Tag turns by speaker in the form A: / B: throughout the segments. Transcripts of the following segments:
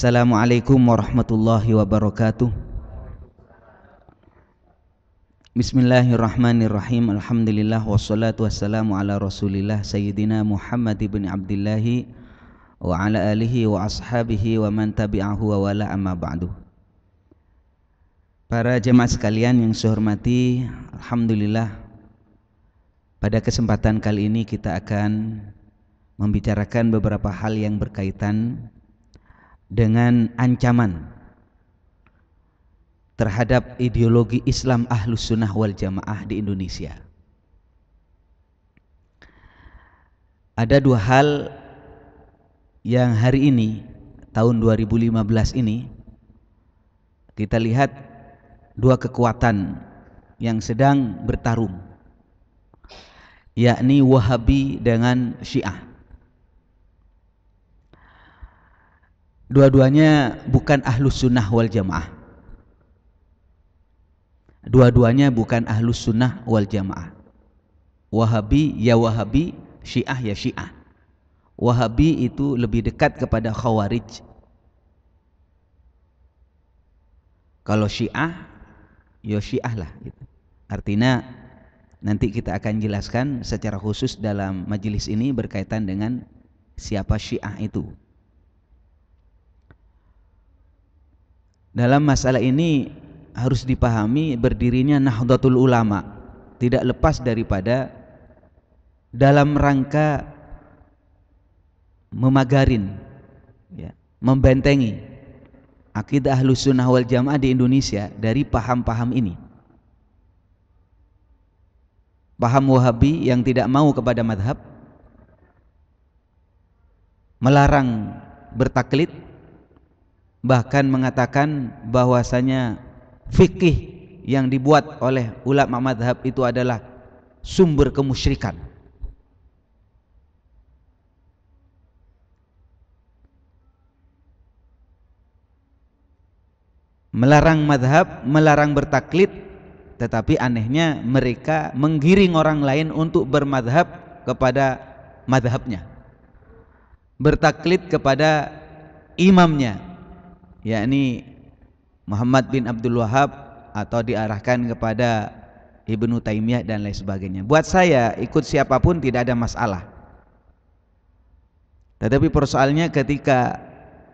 A: Assalamualaikum warahmatullahi wabarakatuh. Bismillahirrahmanirrahim. Alhamdulillah wassalatu wassalamu ala Rasulillah Sayyidina Muhammad ibn Abdillahi wa ala alihi wa ashabihi wa man tabi'ahu wa wala amma ba'du. Para jemaah sekalian yang saya hormati, alhamdulillah pada kesempatan kali ini kita akan membicarakan beberapa hal yang berkaitan dengan ancaman terhadap ideologi Islam Ahlus Sunnah wal Jamaah di Indonesia. Ada dua hal yang hari ini, tahun 2015 ini, kita lihat dua kekuatan yang sedang bertarung, yakni Wahabi dengan Syiah. Dua-duanya bukan Ahlus Sunnah wal Jamaah. Dua-duanya bukan Ahlus Sunnah wal Jamaah. Wahabi ya Wahabi, Syiah ya Syiah. Wahabi itu lebih dekat kepada Khawarij. Kalau Syiah ya Syiah lah gitu. Artinya nanti kita akan jelaskan secara khusus dalam majelis ini berkaitan dengan siapa Syiah itu. Dalam masalah ini harus dipahami berdirinya Nahdlatul Ulama tidak lepas daripada dalam rangka memagarin, ya, membentengi akidah Ahlus Sunnah wal Jamaah di Indonesia dari paham-paham ini. Paham Wahabi yang tidak mau kepada madhab, melarang bertaklid, bahkan mengatakan bahwasanya fikih yang dibuat oleh ulama madhab itu adalah sumber kemusyrikan. Melarang madhab, melarang bertaklid, tetapi anehnya mereka menggiring orang lain untuk bermadhab kepada madhabnya, bertaklid kepada imamnya, yakni Muhammad bin Abdul Wahab, atau diarahkan kepada Ibnu Taimiyah dan lain sebagainya. Buat saya ikut siapapun tidak ada masalah. Tetapi persoalannya ketika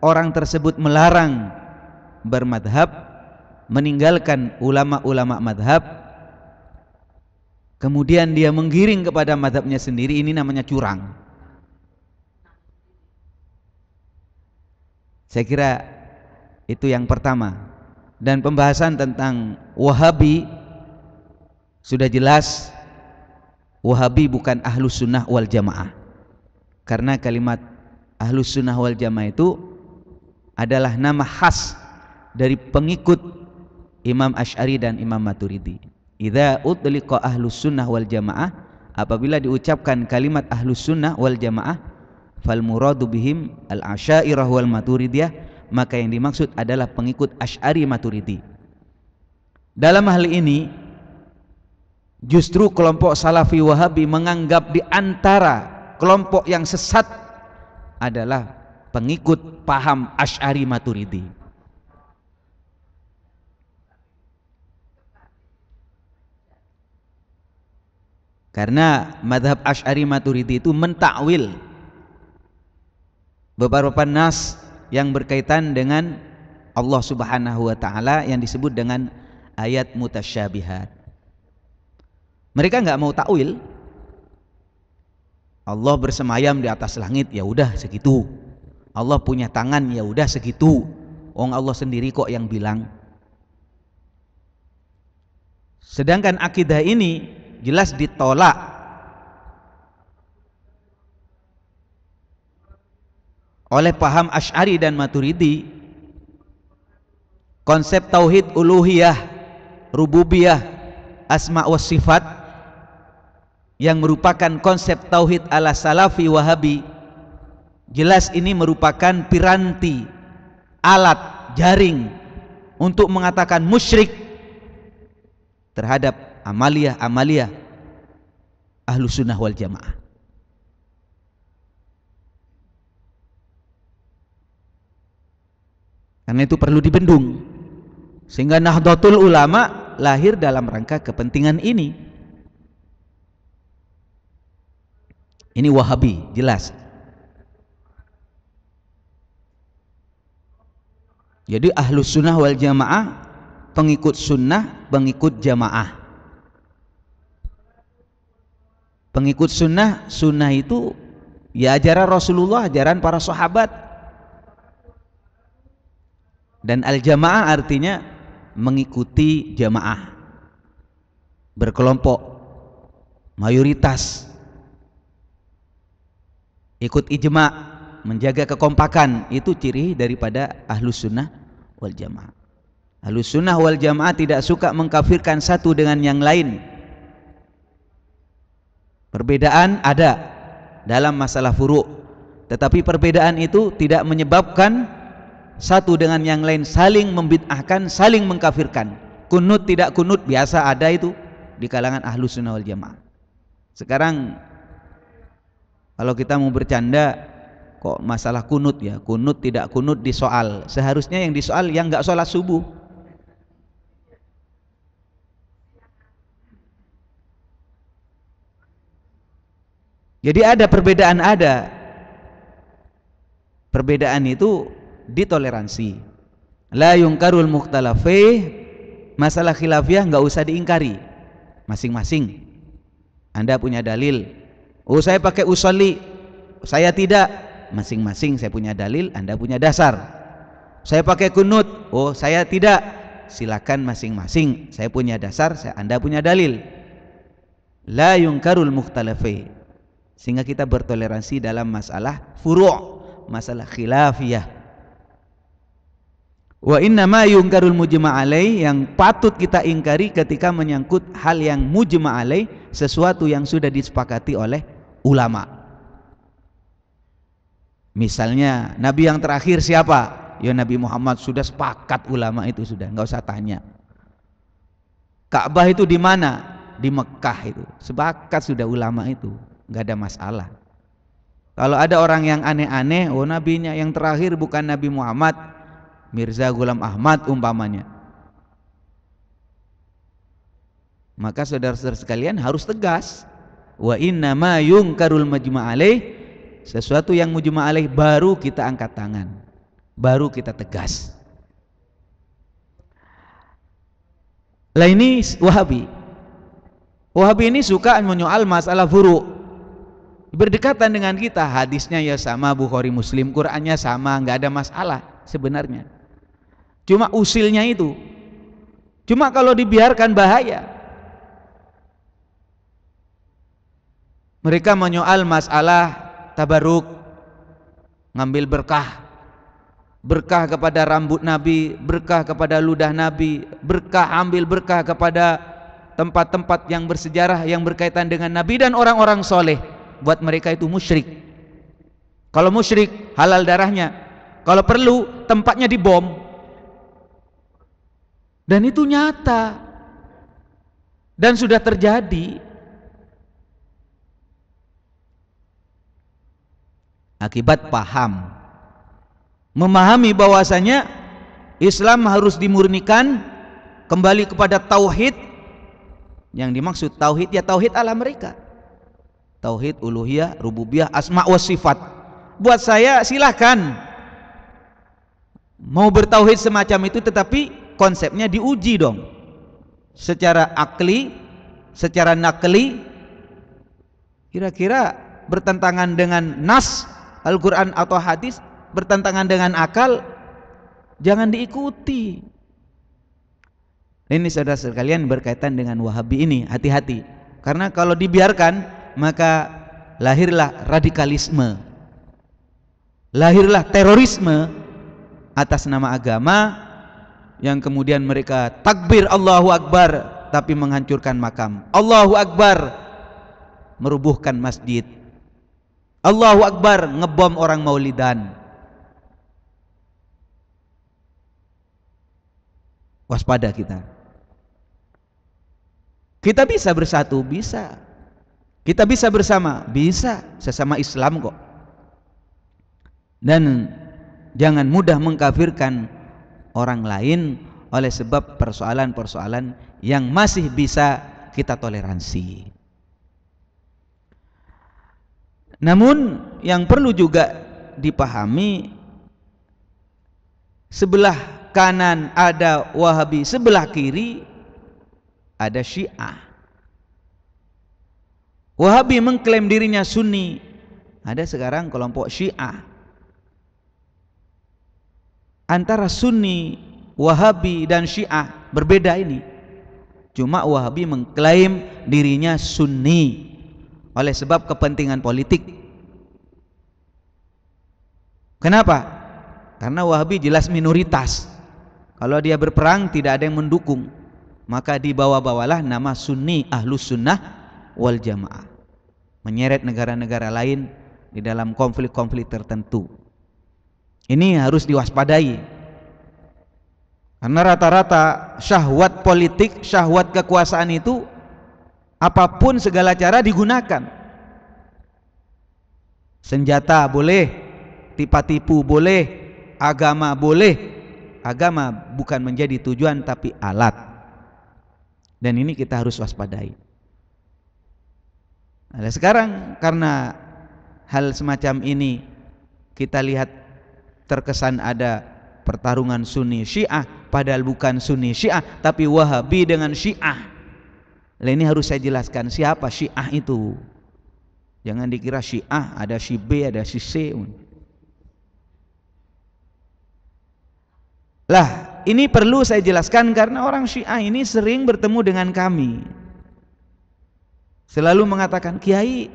A: orang tersebut melarang bermadhab, meninggalkan ulama-ulama madhab, kemudian dia menggiring kepada madhabnya sendiri, ini namanya curang. Saya kira itu yang pertama. Dan pembahasan tentang Wahabi sudah jelas, Wahabi bukan Ahlus Sunnah wal Jamaah. Karena kalimat Ahlus Sunnah wal Jamaah itu adalah nama khas dari pengikut Imam Asy'ari dan Imam Maturidi. Idza utliqa Ahlus Sunnah wal Jamaah, apabila diucapkan kalimat Ahlus Sunnah wal Jamaah, fal muradu bihim al-Asy'ariyah wal Maturidiyah, maka yang dimaksud adalah pengikut Asy'ari Maturidi. Dalam hal ini justru kelompok Salafi Wahabi menganggap di antara kelompok yang sesat adalah pengikut paham Asy'ari Maturidi. Karena madhab Asy'ari Maturidi itu mentakwil beberapa nas yang berkaitan dengan Allah Subhanahu wa taala yang disebut dengan ayat mutasyabihat. Mereka enggak mau takwil. Allah bersemayam di atas langit, ya udah segitu. Allah punya tangan, ya udah segitu. Allah sendiri kok yang bilang. Sedangkan akidah ini jelas ditolak oleh paham Asy'ari dan Maturidi. Konsep tauhid uluhiyah, rububiyah, asma wa sifat yang merupakan konsep tauhid ala Salafi Wahabi, jelas ini merupakan piranti, alat, jaring untuk mengatakan musyrik terhadap amaliyah Ahlus Sunnah wal Jamaah. Karena itu perlu dibendung. Sehingga Nahdlatul Ulama lahir dalam rangka kepentingan ini. Ini Wahabi, jelas. Jadi Ahlus Sunnah wal Jamaah, pengikut sunnah, pengikut jamaah. Pengikut sunnah, sunnah itu ya ajaran Rasulullah, ajaran para sahabat. Dan al-jamaah artinya mengikuti jamaah, berkelompok, mayoritas, ikut ijma, menjaga kekompakan. Itu ciri daripada Ahlus Sunnah wal Jamaah. Ahlus Sunnah wal Jamaah tidak suka mengkafirkan satu dengan yang lain. Perbedaan ada dalam masalah furu', tetapi perbedaan itu tidak menyebabkan satu dengan yang lain saling membid'ahkan, saling mengkafirkan. Kunut tidak kunut biasa ada itu di kalangan Ahlus Sunnah wal Jamaah. Sekarang kalau kita mau bercanda, kok masalah kunut ya, kunut tidak kunut disoal. Seharusnya yang disoal yang nggak sholat subuh. Jadi ada perbedaan, ada perbedaan itu ditoleransi. La yungkarul mukhtalafih, masalah khilafiyah nggak usah diingkari, masing-masing. Anda punya dalil, oh saya pakai usolli, saya tidak, masing-masing saya punya dalil, Anda punya dasar. Saya pakai kunut, oh saya tidak, silakan masing-masing, saya punya dasar, Anda punya dalil. La yungkarul mukhtalafih, sehingga kita bertoleransi dalam masalah furu', masalah khilafiyah. Wa inna ma yungkarul mujma' alaih, yang patut kita ingkari ketika menyangkut hal yang mujma' alaih, sesuatu yang sudah disepakati oleh ulama. Misalnya Nabi yang terakhir siapa? Ya Nabi Muhammad, sudah sepakat ulama itu, sudah nggak usah tanya. Ka'bah itu di mana? Di Mekah itu, sepakat sudah ulama itu, nggak ada masalah. Kalau ada orang yang aneh-aneh, oh nabinya yang terakhir bukan Nabi Muhammad, Mirza Ghulam Ahmad umpamanya, maka saudara-saudara sekalian harus tegas. Wa inna ma yungkarul majma' alaih, sesuatu yang mujma' alaih baru kita angkat tangan, baru kita tegas. Lah ini Wahabi. Wahabi ini suka menyoal masalah furu', berdekatan dengan kita, hadisnya ya sama, Bukhari Muslim, Qur'annya sama, nggak ada masalah sebenarnya. Cuma usilnya itu, cuma kalau dibiarkan bahaya. Mereka menyoal masalah tabaruk, ngambil berkah, berkah kepada rambut Nabi, berkah kepada ludah Nabi, berkah, ambil berkah kepada tempat-tempat yang bersejarah yang berkaitan dengan Nabi dan orang-orang soleh. Buat mereka itu musyrik. Kalau musyrik, halal darahnya, kalau perlu tempatnya dibom. Dan itu nyata dan sudah terjadi. Akibat paham, memahami bahwasanya Islam harus dimurnikan kembali kepada tauhid. Yang dimaksud tauhid ya tauhid ala mereka, tauhid uluhiyah, rububiyah, asma wa sifat. Buat saya silahkan mau bertauhid semacam itu, tetapi konsepnya diuji dong, secara akli, secara nakli. Kira-kira bertentangan dengan nas Al-Quran atau hadis, bertentangan dengan akal, jangan diikuti. Ini saudara sekalian berkaitan dengan Wahabi ini, hati-hati, karena kalau dibiarkan maka lahirlah radikalisme, lahirlah terorisme atas nama agama, yang kemudian mereka takbir Allahu Akbar tapi menghancurkan makam, Allahu Akbar merubuhkan masjid, Allahu Akbar ngebom orang maulidan. Waspada kita. Kita bisa bersatu, bisa. Kita bisa bersama, bisa, sesama Islam kok. Dan jangan mudah mengkafirkan orang lain oleh sebab persoalan-persoalan yang masih bisa kita toleransi. Namun yang perlu juga dipahami, sebelah kanan ada Wahabi, sebelah kiri ada Syiah. Wahabi mengklaim dirinya Sunni, ada sekarang kelompok Syiah. Antara Sunni, Wahabi dan Syiah berbeda ini. Cuma Wahabi mengklaim dirinya Sunni oleh sebab kepentingan politik. Kenapa? Karena Wahabi jelas minoritas. Kalau dia berperang tidak ada yang mendukung, maka dibawa-bawalah nama Sunni, Ahlus Sunnah wal Jamaah, menyeret negara-negara lain di dalam konflik-konflik tertentu. Ini harus diwaspadai, karena rata-rata syahwat politik, syahwat kekuasaan itu apapun segala cara digunakan. Senjata boleh, tipu-tipu boleh, agama boleh. Agama bukan menjadi tujuan tapi alat, dan ini kita harus waspadai. Nah, sekarang karena hal semacam ini kita lihat terkesan ada pertarungan Sunni Syiah, padahal bukan Sunni Syiah tapi Wahabi dengan Syiah. Nah, ini harus saya jelaskan siapa Syiah itu. Jangan dikira Syiah ada si B, ada si C. Lah, ini perlu saya jelaskan karena orang Syiah ini sering bertemu dengan kami, selalu mengatakan, Kiai,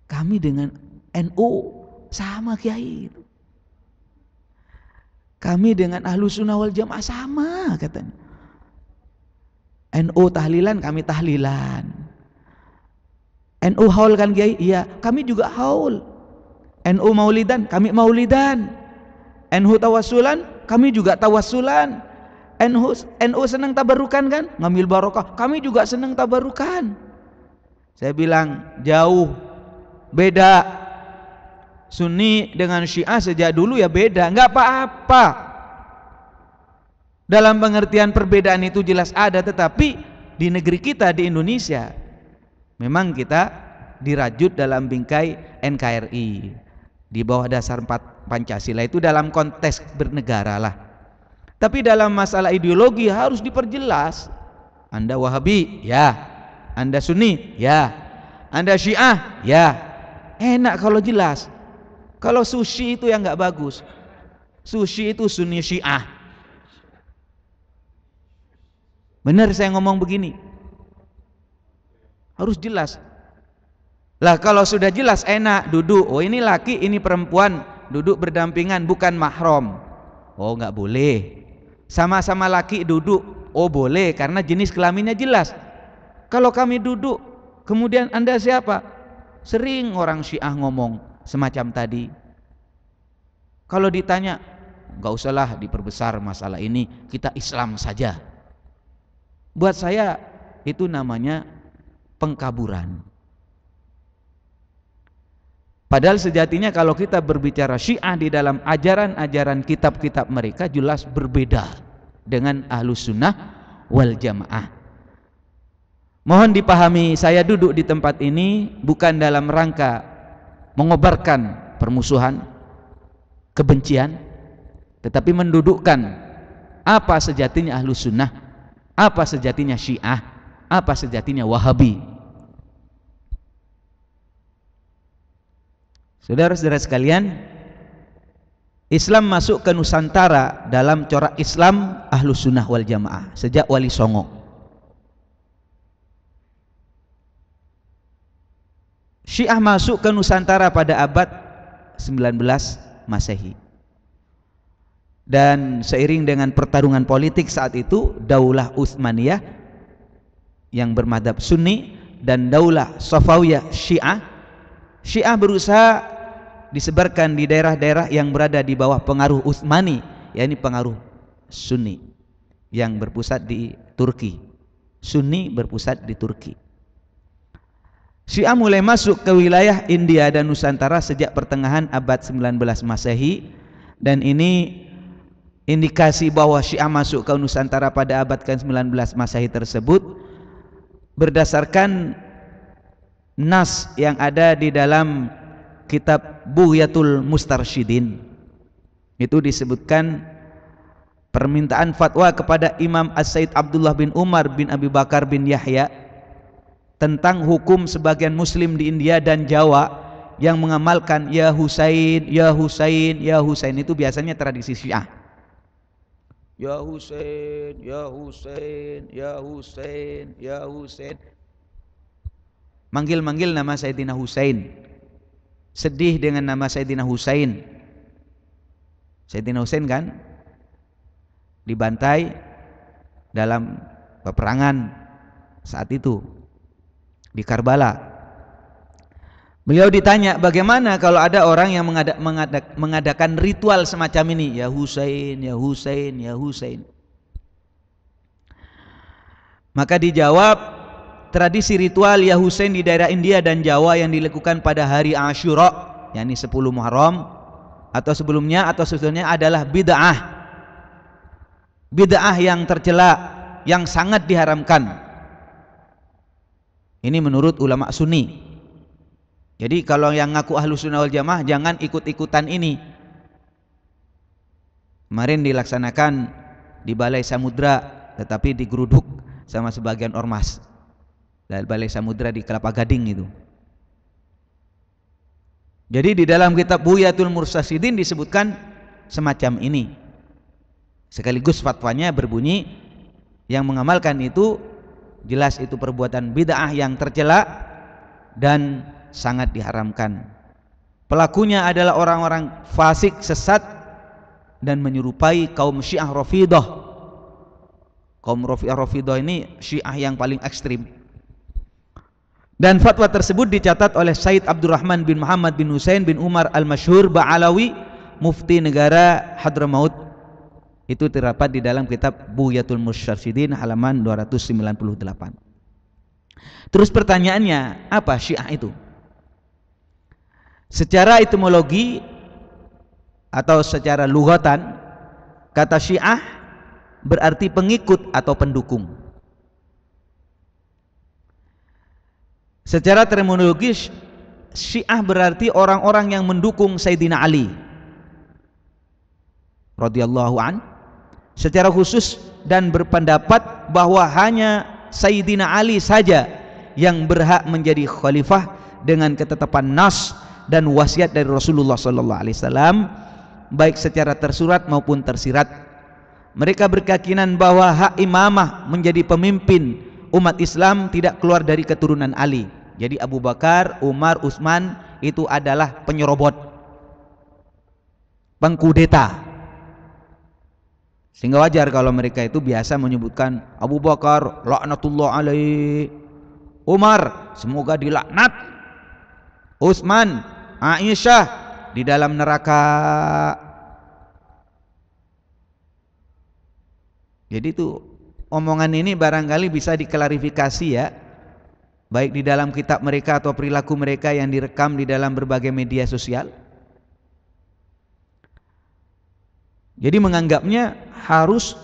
A: kami dengan NU sama Kiai, kami dengan Ahlus Sunnah wal Jamaah sama, katanya. NU tahlilan, kami tahlilan. NU haul kan Kiai? Iya, kami juga haul. NU maulidan, kami maulidan. NU tawassulan, kami juga tawassulan. NU senang tabarukan kan? Ngambil barokah, kami juga senang tabarukan. Saya bilang jauh beda. Sunni dengan Syiah sejak dulu ya beda, nggak apa-apa. Dalam pengertian perbedaan itu jelas ada, tetapi di negeri kita, di Indonesia, memang kita dirajut dalam bingkai NKRI, di bawah dasar 4 Pancasila, itu dalam konteks bernegara lah. Tapi dalam masalah ideologi harus diperjelas. Anda Wahabi, ya. Anda Sunni, ya. Anda Syiah, ya. Enak kalau jelas. Kalau sushi itu yang nggak bagus. Sushi itu Sunni Syiah. Benar saya ngomong begini. Harus jelas. Lah kalau sudah jelas enak duduk. Oh ini laki, ini perempuan, duduk berdampingan, bukan mahram. Oh nggak boleh. Sama-sama laki duduk. Oh boleh, karena jenis kelaminnya jelas. Kalau kami duduk, kemudian Anda siapa? Sering orang Syiah ngomong semacam tadi. Kalau ditanya, nggak usahlah diperbesar masalah ini, kita Islam saja. Buat saya itu namanya pengkaburan. Padahal sejatinya kalau kita berbicara Syiah di dalam ajaran-ajaran kitab-kitab mereka jelas berbeda dengan Ahlus Sunnah wal Jamaah. Mohon dipahami, saya duduk di tempat ini bukan dalam rangka mengobarkan permusuhan, kebencian, tetapi mendudukkan apa sejatinya Ahlus Sunnah, apa sejatinya Syiah, apa sejatinya Wahabi. Saudara-saudara sekalian, Islam masuk ke Nusantara dalam corak Islam Ahlus Sunnah wal Jamaah sejak Wali Songo. Syiah masuk ke Nusantara pada abad 19 Masehi. Dan seiring dengan pertarungan politik saat itu, Daulah Utsmaniyah yang bermadhab Sunni dan Daulah Safawiyah Syiah berusaha disebarkan di daerah-daerah yang berada di bawah pengaruh Utsmani, yakni pengaruh Sunni yang berpusat di Turki. Sunni berpusat di Turki. Syiah mulai masuk ke wilayah India dan Nusantara sejak pertengahan abad 19 Masehi, dan ini indikasi bahwa Syiah masuk ke Nusantara pada abad ke-19 Masehi tersebut berdasarkan nas yang ada di dalam kitab Bughyatul Mustarsyidin. Itu disebutkan permintaan fatwa kepada Imam As-Said Abdullah bin Umar bin Abi Bakar bin Yahya tentang hukum sebagian muslim di India dan Jawa yang mengamalkan ya Husain, ya Husain, ya Husain. Itu biasanya tradisi Syiah. Ya Husain, ya Husain, ya Husain, ya Husain. Manggil-manggil nama Sayyidina Husain. Sedih dengan nama Sayyidina Husain. Sayyidina Husain kan dibantai dalam peperangan saat itu di Karbala. Beliau ditanya, bagaimana kalau ada orang yang mengadakan ritual semacam ini, ya Husain, ya Husain, ya Husain. Maka dijawab, tradisi ritual ya Husain di daerah India dan Jawa yang dilakukan pada hari Asyura, yakni 10 Muharram atau sebelumnya atau sesudahnya adalah bid'ah. Bid'ah yang tercela, yang sangat diharamkan. Ini menurut ulama Sunni. Jadi kalau yang ngaku Ahlus Sunnah wal Jamaah jangan ikut-ikutan ini. Kemarin dilaksanakan di Balai Samudra, tetapi digeruduk sama sebagian ormas. Dari Balai Samudra di Kelapa Gading itu. Jadi di dalam kitab Bughyatul Mustarsyidin disebutkan semacam ini. Sekaligus fatwanya berbunyi yang mengamalkan itu jelas itu perbuatan bid'ah yang tercela dan sangat diharamkan. Pelakunya adalah orang-orang fasik, sesat dan menyerupai kaum Syiah Rafidhah. Kaum Rafidhah ini Syiah yang paling ekstrim. Dan fatwa tersebut dicatat oleh Said Abdurrahman bin Muhammad bin Husain bin Umar Al-Masyhur Ba'alawi, mufti negara Hadramaut. Itu terdapat di dalam kitab Bughyatul Mustarsyidin halaman 298. Terus pertanyaannya, apa Syiah itu? Secara etimologi atau secara lughatan, kata Syiah berarti pengikut atau pendukung. Secara terminologi, Syiah berarti orang-orang yang mendukung Sayyidina Ali radhiyallahu an, secara khusus, dan berpendapat bahwa hanya Sayyidina Ali saja yang berhak menjadi khalifah dengan ketetapan nas dan wasiat dari Rasulullah sallallahu alaihi wasallam, baik secara tersurat maupun tersirat. Mereka berkeyakinan bahwa hak imamah menjadi pemimpin umat Islam tidak keluar dari keturunan Ali. Jadi Abu Bakar, Umar, Utsman itu adalah penyerobot, pengkudeta. Sehingga wajar kalau mereka itu biasa menyebutkan Abu Bakar laknatullah alaihi, Umar semoga dilaknat, Utsman, Aisyah di dalam neraka. Jadi itu omongan ini barangkali bisa diklarifikasi ya, baik di dalam kitab mereka atau perilaku mereka yang direkam di dalam berbagai media sosial. Jadi menganggapnya harus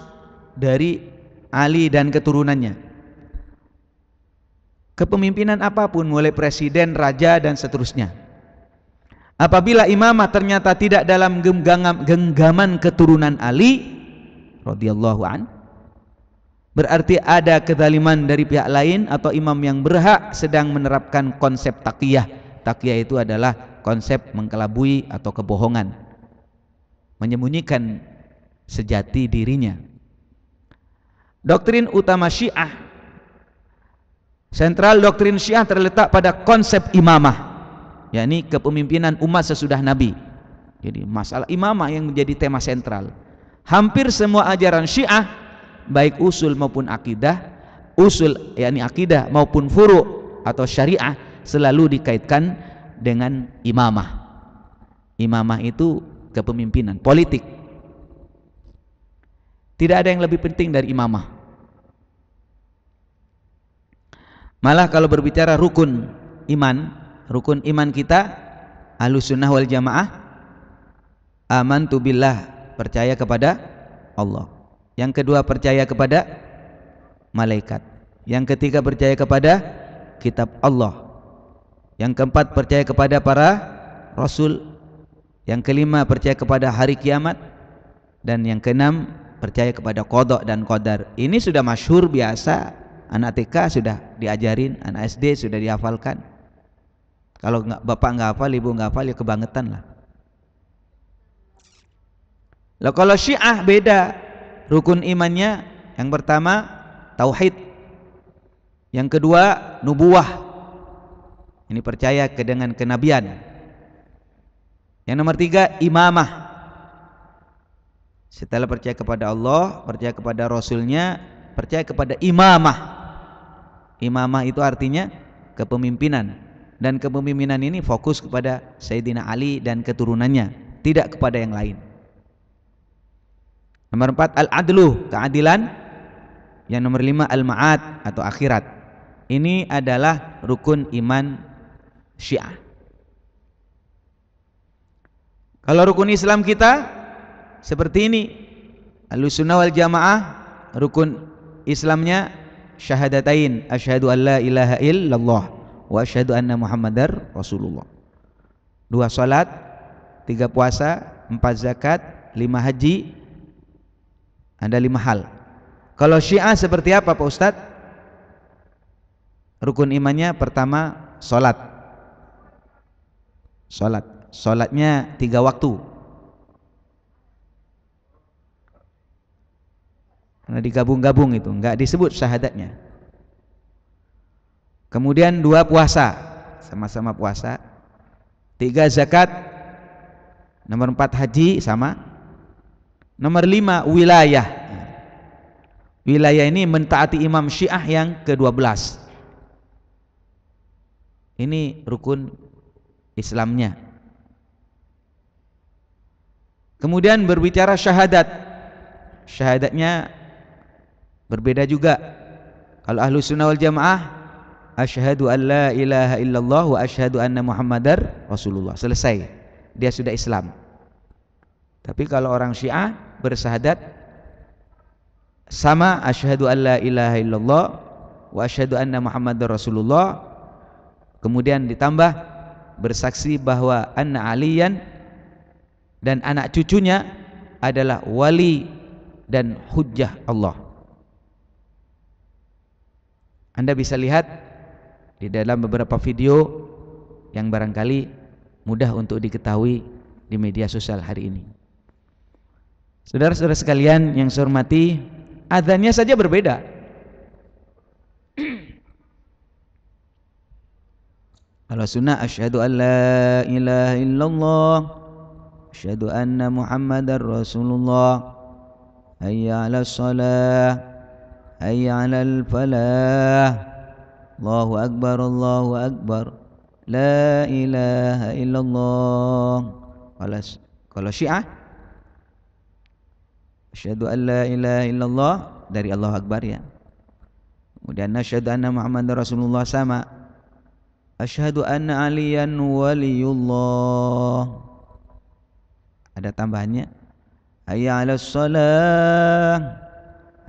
A: dari Ali dan keturunannya. Kepemimpinan apapun, mulai presiden, raja dan seterusnya. Apabila imamah ternyata tidak dalam genggaman keturunan Ali radhiyallahu an, berarti ada kezaliman dari pihak lain atau imam yang berhak sedang menerapkan konsep taqiyah. Taqiyah itu adalah konsep mengkelabui atau kebohongan, menyembunyikan sejati dirinya. Doktrin utama Syiah, sentral doktrin Syiah terletak pada konsep imamah, yakni kepemimpinan umat sesudah Nabi. Jadi masalah imamah yang menjadi tema sentral. Hampir semua ajaran Syiah, baik usul maupun akidah, usul yakni akidah maupun furu' atau syariah, selalu dikaitkan dengan imamah. Imamah itu kepemimpinan politik. Tidak ada yang lebih penting dari imamah. Malah kalau berbicara rukun iman kita Ahlus Sunnah wal Jamaah, amantu billah, percaya kepada Allah. Yang kedua percaya kepada malaikat. Yang ketiga percaya kepada kitab Allah. Yang keempat percaya kepada para rasul. Yang kelima percaya kepada hari kiamat. Dan yang keenam percaya kepada qada dan qadar. Ini sudah masyhur biasa, anak TK sudah diajarin, anak SD sudah dihafalkan. Kalau bapak nggak hafal, ibu nggak hafal, ya kebangetan lah. Lah kalau Syiah beda, rukun imannya yang pertama tauhid, yang kedua nubuwah, ini percaya dengan kenabian, yang nomor tiga imamah. Setelah percaya kepada Allah, percaya kepada Rasulnya, percaya kepada imamah. Imamah itu artinya kepemimpinan. Dan kepemimpinan ini fokus kepada Sayyidina Ali dan keturunannya, tidak kepada yang lain. Nomor 4 al-adlu, keadilan. Yang nomor 5 al-ma'ad atau akhirat. Ini adalah rukun iman Syiah. Kalau rukun Islam kita seperti ini. Ahlussunnah wal jamaah rukun Islamnya syahadatain, asyhadu an la ilaha illallah wa asyhadu anna muhammadar rasulullah. 2 salat, 3 puasa, 4 zakat, 5 haji. Ada 5 hal. Kalau Syiah seperti apa Pak Ustadz? Rukun imannya pertama salat. Salatnya 3 waktu. Karena digabung-gabung itu, enggak disebut syahadatnya. Kemudian 2 puasa, sama-sama puasa. 3 zakat. Nomor 4 haji sama. Nomor 5 wilayah. Wilayah ini mentaati imam Syiah yang ke-12. Ini rukun Islamnya. Kemudian berbicara syahadat. Syahadatnya berbeda juga. Kalau Ahlussunnah wal jamaah asyhadu an la ilaha illallah wa asyhadu anna muhammadar rasulullah, selesai, dia sudah Islam. Tapi kalau orang Syiah bersyahadat sama asyhadu an la ilaha illallah wa asyhadu anna muhammadar rasulullah, kemudian ditambah bersaksi bahwa anna aliyan dan anak cucunya adalah wali dan hujjah Allah. Anda bisa lihat di dalam beberapa video yang barangkali mudah untuk diketahui di media sosial hari ini. Saudara-saudara sekalian yang saya hormati, adzannya saja berbeda. Kalau sunnah asyhadu an la ilaha illallah, asyhadu anna muhammadar rasulullah, hayya 'alas shalah, hayya 'alal falah, Allahu akbar, la ilaha illallah. Kalau Syiah asyhadu an la ilaha illallah dari Allahu akbar ya. Kemudian asyhadu anna muhammadar rasulullah sama. Asyhadu anna aliyan waliyullah. Ada tambahannya. Hayya 'alas shalah,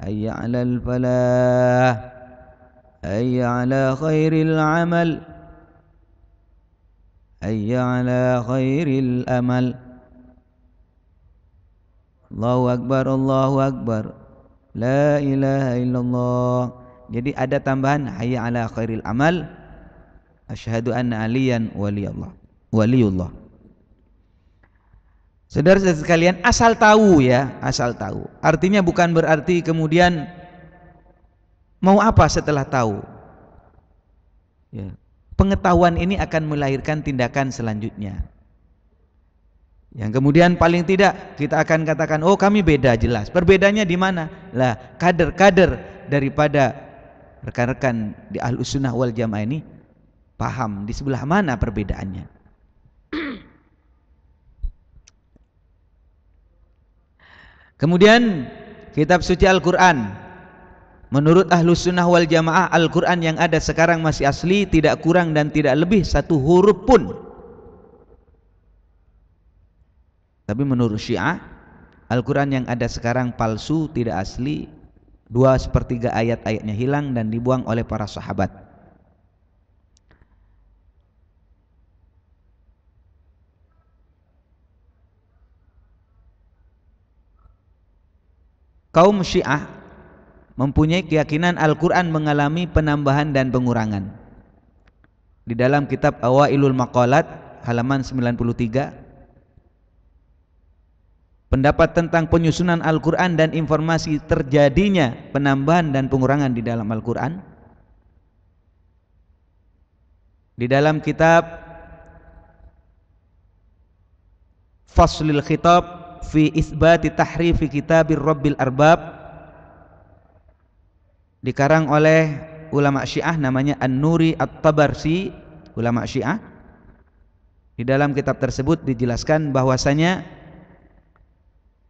A: hayya 'alal falah, hayya 'ala khairil amal, hayya 'ala khairil amal. Allahu akbar, la ilaha illallah. Jadi ada tambahan hayya 'ala khairil amal, asyhadu anna aliyan waliyullah. Saudara-saudara sekalian, asal tahu ya, asal tahu. Artinya bukan berarti kemudian mau apa setelah tahu. Ya. Pengetahuan ini akan melahirkan tindakan selanjutnya. Yang kemudian paling tidak kita akan katakan, oh kami beda jelas. Perbedaannya di mana? Lah, kader-kader daripada rekan-rekan di Ahlussunnah wal Jamaah ini paham di sebelah mana perbedaannya. Kemudian kitab suci Al-Quran, menurut Ahlussunnah wal Jamaah, Al-Quran yang ada sekarang masih asli, tidak kurang dan tidak lebih 1 huruf pun. Tapi menurut Syiah Al-Quran yang ada sekarang palsu, tidak asli. 2/3 ayat-ayatnya hilang dan dibuang oleh para sahabat. Kaum Syiah mempunyai keyakinan Al-Quran mengalami penambahan dan pengurangan. Di dalam kitab Awailul Maqalat halaman 93, pendapat tentang penyusunan Al-Quran dan informasi terjadinya penambahan dan pengurangan di dalam Al-Quran. Di dalam kitab Faslul Khitab fi Itsbati Tahrifi Kitabir Rabbil Arbab, dikarang oleh ulama Syiah namanya An-Nuri At-Tabarsi, ulama Syiah. Di dalam kitab tersebut dijelaskan bahwasanya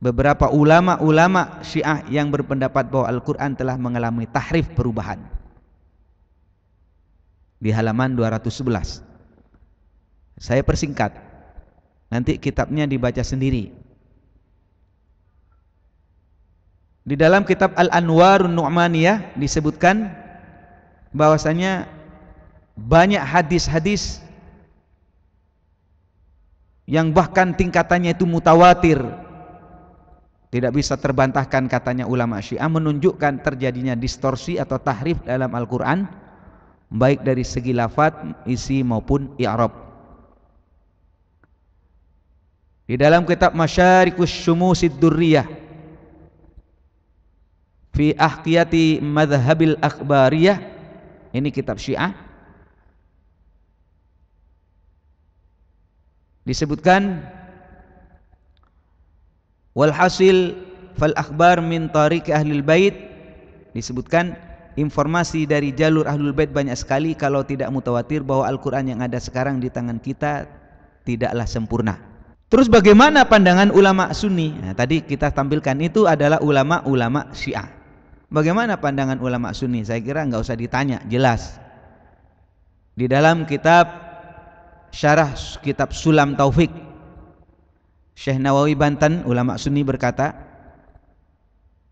A: beberapa ulama Syiah yang berpendapat bahwa Al-Quran telah mengalami tahrif, perubahan. Di halaman 211. Saya persingkat, nanti kitabnya dibaca sendiri. Di dalam kitab Al-Anwarun Nu'maniyah disebutkan bahwasanya banyak hadis-hadis yang bahkan tingkatannya itu mutawatir, tidak bisa terbantahkan, katanya ulama Syiah, menunjukkan terjadinya distorsi atau tahrif dalam Al-Quran, baik dari segi lafaz, isi maupun i'rab. Di dalam kitab Masyarikus Syumusid Durriyah fi Ahqiyati Madhabil Akhbariyah, ini kitab Syiah, disebutkan walhasil fal akhbar min tariq ahlul bait, disebutkan informasi dari jalur ahlul bait banyak sekali, kalau tidak mutawatir, bahwa Al-Quran yang ada sekarang di tangan kita tidaklah sempurna. Terus bagaimana pandangan ulama Sunni? Nah, tadi kita tampilkan itu adalah ulama-ulama Syiah. Bagaimana pandangan ulama Sunni? Saya kira nggak usah ditanya, jelas. Di dalam kitab syarah kitab Sulam Taufik, Syekh Nawawi Banten, ulama Sunni, berkata,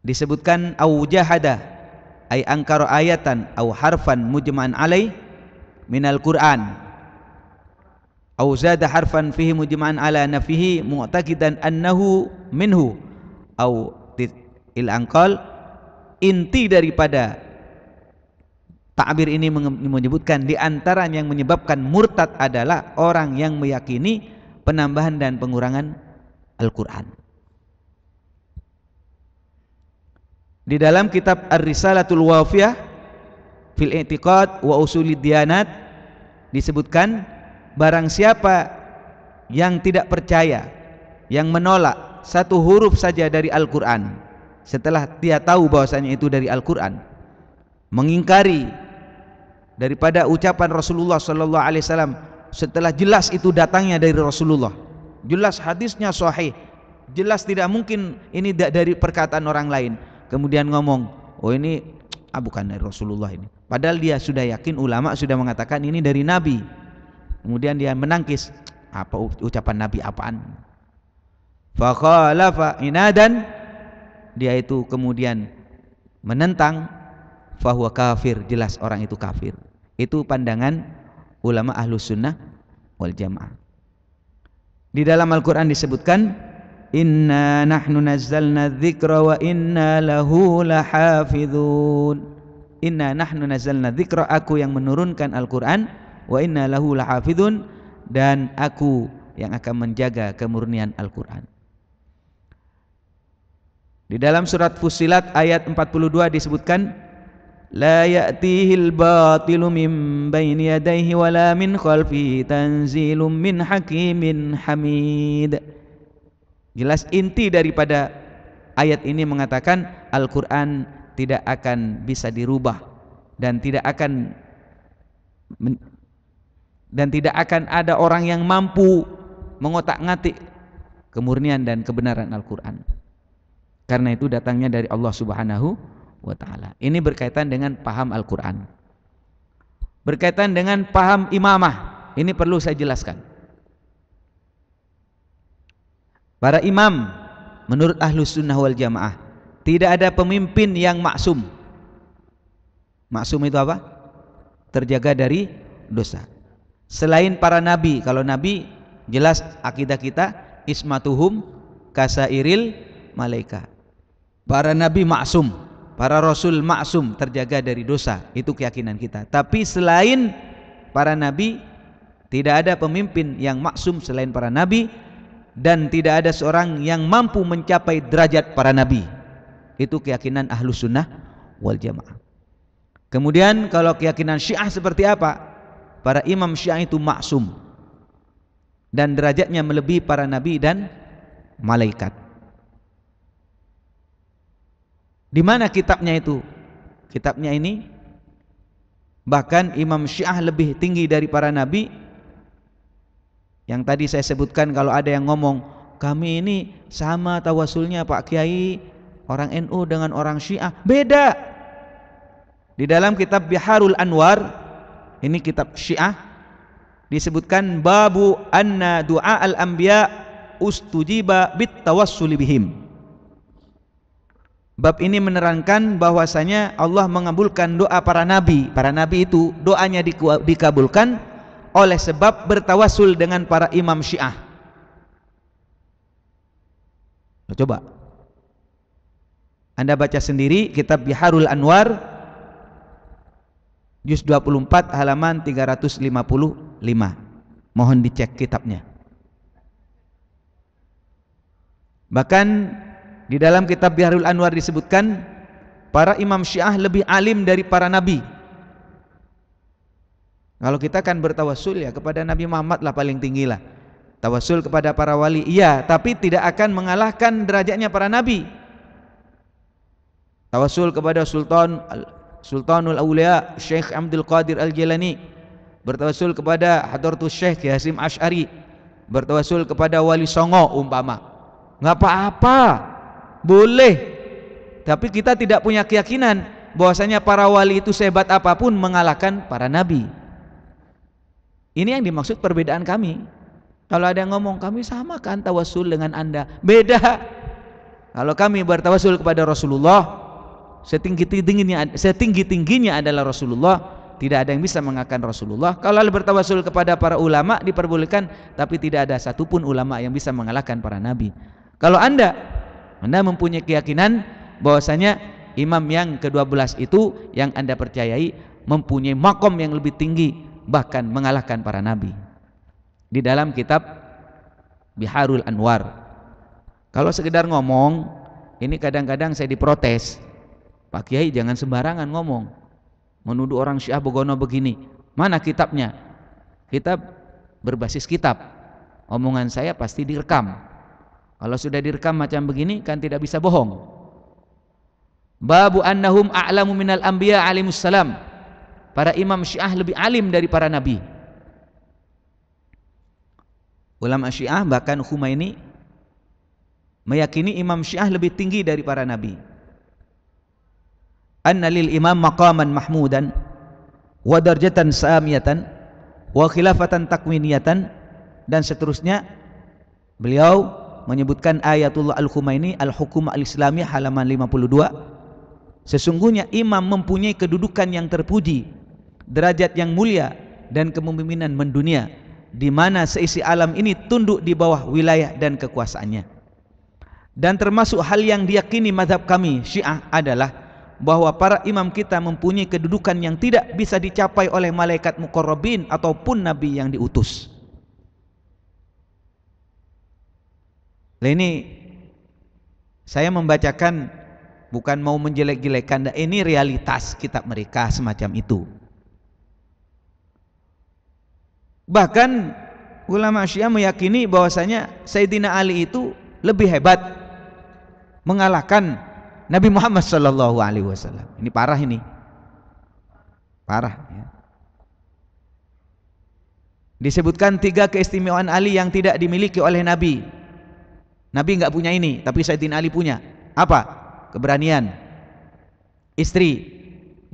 A: disebutkan au jahada ay angkara ayatan au harfan mujma'an alai minal Qur'an au zada harfan fihi mujma'an ala nafihi mu'taqidan annahu minhu au il anqal. Inti daripada ta'bir ini menyebutkan di antara yang menyebabkan murtad adalah orang yang meyakini penambahan dan pengurangan Al-Quran. Di dalam kitab Ar-Risalatul Wafiyah fil I'tiqad wa Usulid Diyanat disebutkan, barang siapa yang tidak percaya, yang menolak satu huruf saja dari Al-Quran setelah dia tahu bahwasanya itu dari Al-Quran, mengingkari daripada ucapan Rasulullah sallallahu alaihi wasallam setelah jelas itu datangnya dari Rasulullah, jelas hadisnya sahih, jelas tidak mungkin ini dari perkataan orang lain, kemudian ngomong, oh ini bukan dari Rasulullah ini, padahal dia sudah yakin, ulama sudah mengatakan ini dari Nabi, kemudian dia menangkis, apa ucapan Nabi apaan, fakhalafa inadan, dia itu kemudian menentang, fahuwa kafir, jelas orang itu kafir. Itu pandangan ulama Ahlus Sunnah wal Jamaah. Di dalam Al-Quran disebutkan, inna nahnu nazzalna dzikra wa inna lahu lahafidhun. Inna nahnu nazzalna dzikra, aku yang menurunkan Al-Quran, wa inna lahu lahafidhun, dan aku yang akan menjaga kemurnian Al-Quran. Di dalam surat Fussilat ayat 42 disebutkan, la ya'tihil batilu min baini yadayhi wala min khalfihi tanzilum min hakimin hamid. Jelas inti daripada ayat ini mengatakan Al-Quran tidak akan bisa dirubah dan tidak akan ada orang yang mampu mengotak-ngatik kemurnian dan kebenaran Al-Quran, karena itu datangnya dari Allah Subhanahu wa ta'ala. Ini berkaitan dengan paham Al-Quran. Berkaitan dengan paham imamah, ini perlu saya jelaskan. Para imam menurut Ahlus Sunnah wal Jamaah tidak ada pemimpin yang maksum. Maksum itu apa? Terjaga dari dosa. Selain para nabi. Kalau nabi jelas akidah kita ismatuhum kasairil malaika. Para nabi maksum, para rasul maksum, terjaga dari dosa. Itu keyakinan kita. Tapi selain para nabi tidak ada pemimpin yang maksum selain para nabi, dan tidak ada seorang yang mampu mencapai derajat para nabi. Itu keyakinan Ahlus Sunnah wal Jamaah. Kemudian kalau keyakinan Syiah seperti apa? Para imam Syiah itu maksum dan derajatnya melebihi para nabi dan malaikat. Di mana kitabnya itu? Kitabnya ini bahkan imam Syiah lebih tinggi dari para nabi. Yang tadi saya sebutkan, kalau ada yang ngomong kami ini sama tawasulnya Pak Kiai, orang NU dengan orang Syiah, beda. Di dalam kitab Biharul Anwar, ini kitab Syiah, disebutkan babu anna du'a al-anbiya ustujiba bit tawassuli bihim. Bab ini menerangkan bahwasanya Allah mengabulkan doa para nabi. Para nabi itu doanya dikabulkan oleh sebab bertawassul dengan para imam Syiah. Coba Anda baca sendiri kitab Biharul Anwar juz 24 halaman 355. Mohon dicek kitabnya. Bahkan di dalam kitab Biharul Anwar disebutkan para imam Syiah lebih alim dari para nabi. Kalau kita kan bertawassul ya kepada Nabi Muhammad lah paling tinggi lah. Tawassul kepada para wali iya, tapi tidak akan mengalahkan derajatnya para nabi. Tawassul kepada Sultanul Aulia Syekh Abdul Qadir Al-Jilani, bertawassul kepada Hadratus Syekh Hasyim Asy'ari, bertawassul kepada Wali Songo umpama. Enggak apa-apa, boleh. Tapi kita tidak punya keyakinan bahwasanya para wali itu sehebat apapun mengalahkan para nabi. Ini yang dimaksud perbedaan kami. Kalau ada yang ngomong kami sama kan tawassul dengan Anda, beda. Kalau kami bertawassul kepada Rasulullah, setinggi-tingginya adalah Rasulullah, tidak ada yang bisa mengalahkan Rasulullah. Kalau bertawassul kepada para ulama diperbolehkan, tapi tidak ada satupun ulama yang bisa mengalahkan para nabi. Kalau Anda mempunyai keyakinan bahwasanya imam yang ke-12 itu yang Anda percayai mempunyai makom yang lebih tinggi, bahkan mengalahkan para nabi. Di dalam kitab Biharul Anwar. Kalau sekedar ngomong, ini kadang-kadang saya diprotes, Pak Kiai jangan sembarangan ngomong, menuduh orang Syiah begono begini. Mana kitabnya? Kitab berbasis kitab. Omongan saya pasti direkam. Kalau sudah direkam macam begini kan tidak bisa bohong. Babu annahum a'lamu minal anbiya alaihimus salam. Para imam Syiah lebih alim dari para nabi. Ulama Syiah bahkan Khumaini meyakini imam Syiah lebih tinggi dari para nabi. Anna lil imam maqaman mahmudan wa darjatan samiyatan wa khilafatan takwiniyatan, dan seterusnya. Beliau menyebutkan Ayatullah Al-Khumaini Al-Hukum Al-Islami halaman 52. Sesungguhnya imam mempunyai kedudukan yang terpuji, derajat yang mulia, dan kepemimpinan mendunia, di mana seisi alam ini tunduk di bawah wilayah dan kekuasaannya. Dan termasuk hal yang diyakini mazhab kami Syiah adalah bahwa para imam kita mempunyai kedudukan yang tidak bisa dicapai oleh malaikat muqarrabin ataupun nabi yang diutus. Ini saya membacakan bukan mau menjelek-jelekan, ini realitas kitab mereka semacam itu. Bahkan ulama Syiah meyakini bahwasanya Sayyidina Ali itu lebih hebat, mengalahkan Nabi Muhammad SAW. Ini parah, ini parah ya. Disebutkan 3 keistimewaan Ali yang tidak dimiliki oleh Nabi. Nabi nggak punya ini, tapi Sayyidina Ali punya. Apa? Keberanian. Istri,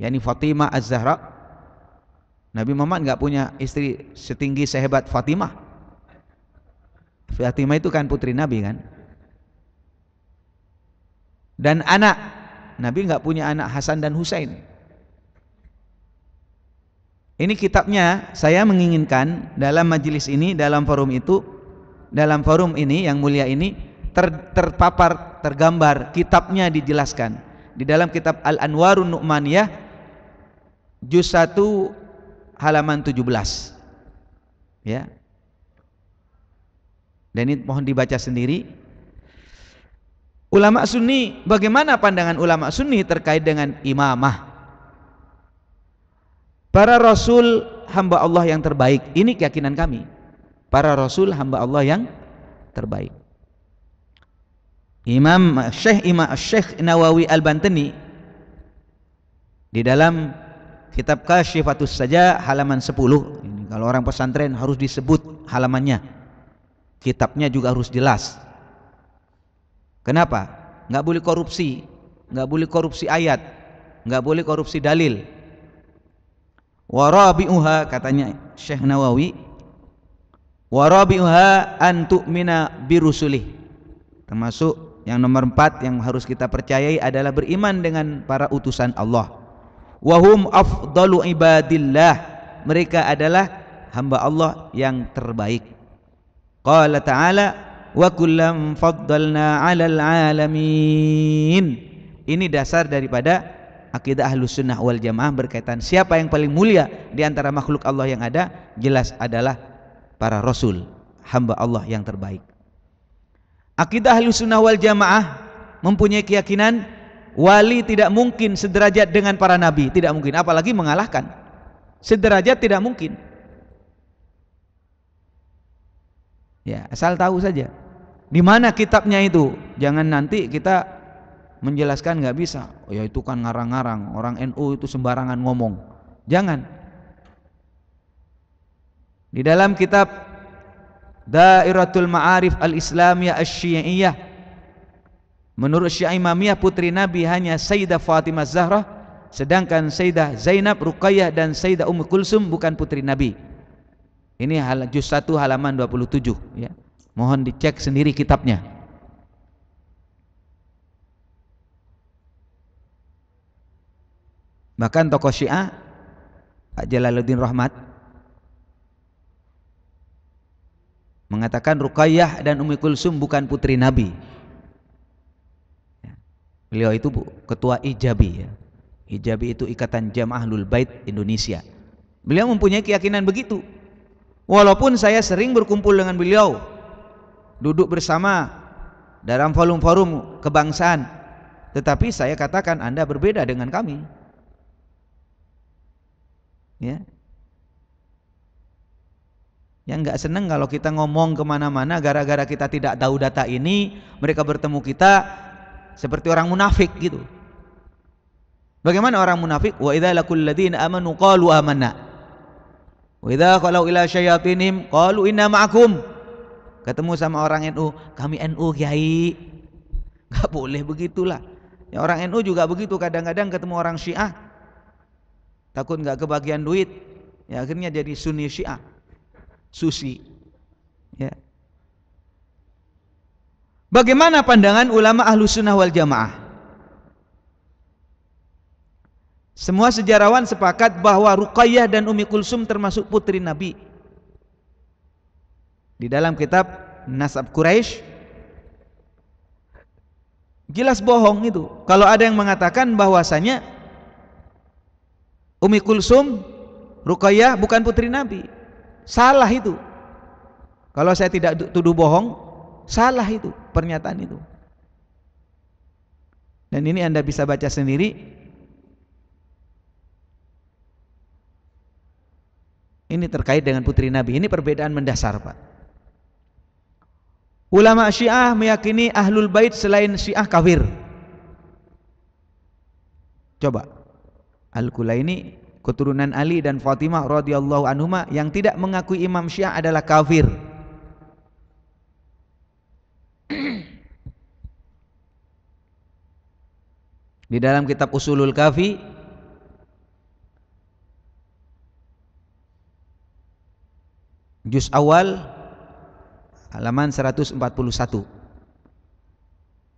A: yakni Fatimah Az-Zahra. Nabi Muhammad nggak punya istri setinggi sehebat Fatimah. Fatimah itu kan putri Nabi kan. dan anak. Nabi nggak punya anak Hasan dan Husain. Ini kitabnya. Saya menginginkan dalam majelis ini, dalam forum ini yang mulia ini terpapar, tergambar, kitabnya dijelaskan di dalam kitab Al-Anwarun Nu'maniyah juz 1 halaman 17 ya. Dan ini mohon dibaca sendiri. Ulama Sunni, bagaimana pandangan ulama Sunni terkait dengan imamah? Para rasul hamba Allah yang terbaik. Ini keyakinan kami. Para rasul hamba Allah yang terbaik. Imam Syekh Nawawi Al-Bantani di dalam kitab Kasyifatus Saja halaman 10. Ini kalau orang pesantren harus disebut halamannya. Kitabnya juga harus jelas. Kenapa? Nggak boleh korupsi, nggak boleh korupsi ayat, nggak boleh korupsi dalil. Warabi'uha, katanya Syekh Nawawi, warabi'uha an tu'mina birusulih. Termasuk yang nomor 4 yang harus kita percayai adalah beriman dengan para utusan Allah. Wahum afdalu ibadillah, mereka adalah hamba Allah yang terbaik. Qala ta'ala wa kullam faddalna 'alal 'alamin. Ini dasar daripada akidah Ahlus Sunnah wal Jamaah berkaitan siapa yang paling mulia di antara makhluk Allah yang ada, jelas adalah para rasul, hamba Allah yang terbaik. Akidah Ahlus Sunnah wal Jamaah mempunyai keyakinan wali tidak mungkin sederajat dengan para nabi, tidak mungkin, apalagi mengalahkan. Sederajat tidak mungkin. Ya, asal tahu saja. Di mana kitabnya itu? Jangan nanti kita menjelaskan nggak bisa. Oh ya, itu kan ngarang-ngarang. Orang NU itu sembarangan ngomong. Jangan. Di dalam kitab Dairatul Ma'arif Al-Islamiyah Asy-Syi'iyah, menurut Syiah Imamiyah putri Nabi hanya Sayyidah Fatimah Zahra, sedangkan Sayyidah Zainab, Ruqayyah dan Sayyidah Ummu Kulsum bukan putri Nabi. Ini juz 1 halaman 27 ya. Mohon dicek sendiri kitabnya. Bahkan tokoh Syiah Pak Jalaluddin Rahmat mengatakan Ruqayyah dan Ummu Kulsum bukan putri Nabi. Beliau itu ketua Ijabi ya. Ijabi itu Ikatan Jamaah Ahlul Bait Indonesia. Beliau mempunyai keyakinan begitu. Walaupun saya sering berkumpul dengan beliau, duduk bersama dalam forum-forum kebangsaan, tetapi saya katakan Anda berbeda dengan kami ya. Yang nggak seneng kalau kita ngomong kemana-mana gara-gara kita tidak tahu data ini, mereka bertemu kita seperti orang munafik gitu. Bagaimana orang munafik? Wa idza laqul ladzina amanu qalu amanna wa idza qalu ila syayatinihim qalu inna ma'akum. Ketemu sama orang NU, kami NU Kiai. Enggak boleh begitulah. Ya, orang NU juga begitu, kadang-kadang ketemu orang Syiah takut enggak kebagian duit. Ya akhirnya jadi Sunni Syiah. Susi. Ya. Bagaimana pandangan ulama Ahlus Sunnah wal Jamaah? Semua sejarawan sepakat bahwa Ruqayyah dan Ummi Kulsum termasuk putri Nabi. Di dalam kitab Nasab Quraisy jelas bohong itu. Kalau ada yang mengatakan bahwasanya Ummi Kulsum, Ruqayyah bukan putri Nabi, salah itu. Kalau saya tidak tuduh bohong, salah itu pernyataan itu. Dan ini Anda bisa baca sendiri. Ini terkait dengan putri Nabi. Ini perbedaan mendasar, Pak. Ulama Syiah meyakini Ahlul Bait selain Syiah kafir. Coba. Al-Kulaini, keturunan Ali dan Fatimah radhiyallahu anhuma, yang tidak mengakui Imam Syiah adalah kafir. Di dalam kitab Usulul Kafi juz awal halaman 141,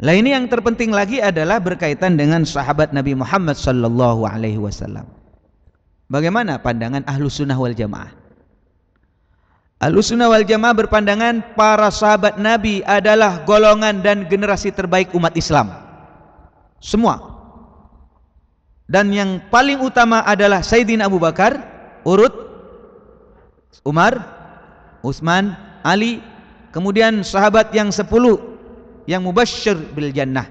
A: Lah ini yang terpenting lagi adalah berkaitan dengan sahabat Nabi Muhammad sallallahu alaihi wasallam. Bagaimana pandangan Ahlus Sunnah wal Jamaah? Ahlus Sunnah wal Jamaah berpandangan para sahabat Nabi adalah golongan dan generasi terbaik umat Islam. Semua. Dan yang paling utama adalah Sayyidina Abu Bakar, urut Umar, Utsman, Ali, kemudian sahabat yang 10 yang mubasysyir bil jannah,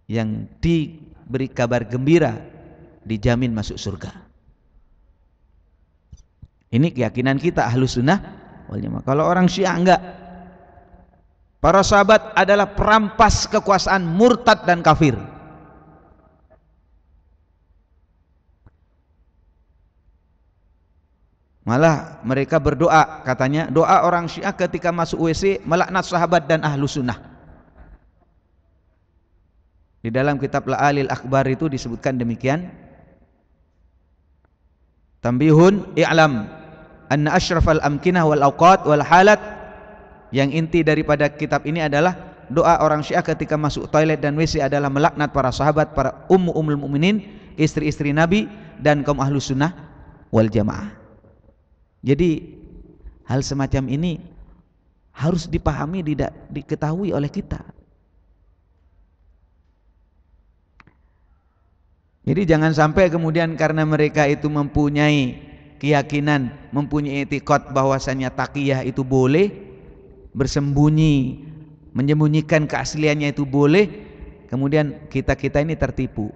A: yang diberi kabar gembira dijamin masuk surga. Ini keyakinan kita Ahlus Sunnah wal Jamaah. Kalau orang Syiah enggak. Para sahabat adalah perampas kekuasaan, murtad dan kafir. Malah mereka berdoa, katanya doa orang Syiah ketika masuk WC melaknat sahabat dan Ahlus Sunnah. Di dalam kitab La'alil Akbar itu disebutkan demikian. Tambihun i'lam anna asyrafal amkinah wal awqat wal halat. Yang inti daripada kitab ini adalah doa orang Syiah ketika masuk toilet dan WC adalah melaknat para sahabat, para ummul mukminin, istri-istri Nabi dan kaum Ahlus Sunnah wal Jamaah. Jadi hal semacam ini harus dipahami, diketahui oleh kita. Jadi jangan sampai kemudian karena mereka itu mempunyai keyakinan, mempunyai i'tiqad bahwasanya taqiyah itu boleh, bersembunyi, menyembunyikan keasliannya itu boleh, kemudian kita-kita ini tertipu.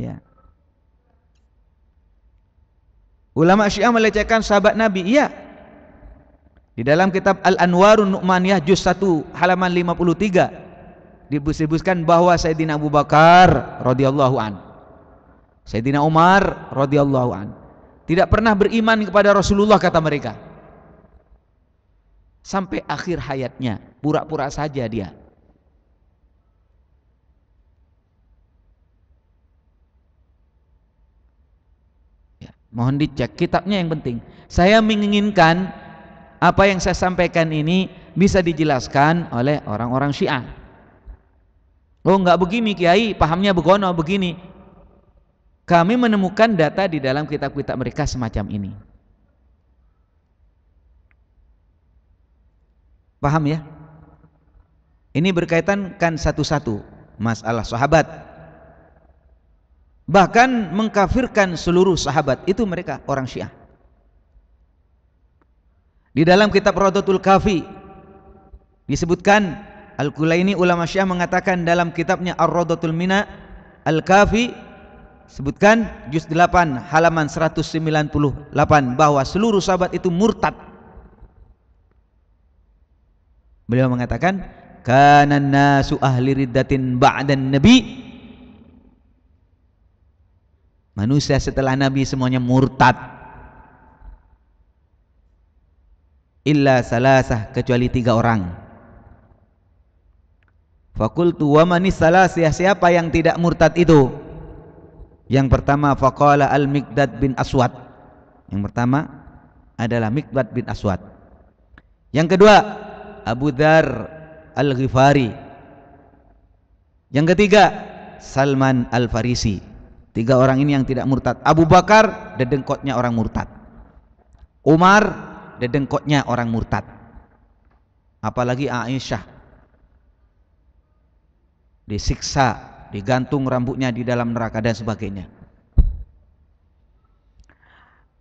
A: Ya. Ulama Syiah melecehkan sahabat Nabi, iya. Di dalam kitab Al-Anwarun Nu'maniyah juz 1 halaman 53 disebutkan bahwa Sayyidina Abu Bakar radhiyallahu an, Sayyidina Umar radhiyallahu an tidak pernah beriman kepada Rasulullah, kata mereka. Sampai akhir hayatnya, pura-pura saja dia. Mohon dicek kitabnya yang penting. Saya menginginkan apa yang saya sampaikan ini bisa dijelaskan oleh orang-orang Syiah. Oh enggak begini Kiai, pahamnya begono begini. Kami menemukan data di dalam kitab-kitab mereka semacam ini. Paham ya? Ini berkaitan kan satu-satu masalah sahabat. Bahkan mengkafirkan seluruh sahabat, itu mereka orang Syiah. Di dalam kitab Rawdatul Kafi disebutkan, Al-Kulaini ulama Syiah mengatakan dalam kitabnya Ar-Rawdatul Mina Al-Kafi, sebutkan juz 8 halaman 198 bahwa seluruh sahabat itu murtad. Beliau mengatakan kanan nasu ahli riddatin ba'dan nabi, manusia setelah Nabi semuanya murtad, illa salasah, kecuali 3 orang. Fakultu wa manis salasah, siapa yang tidak murtad itu? Yang pertama faqala al-Miqdad bin Aswad. Yang pertama adalah Miqdad bin Aswad. Yang kedua Abu Dzar Al-Ghifari. Yang ketiga Salman Al-Farisi. 3 orang ini yang tidak murtad. Abu Bakar dedengkotnya orang murtad. Umar dedengkotnya orang murtad. Apalagi Aisyah disiksa, digantung rambutnya di dalam neraka dan sebagainya.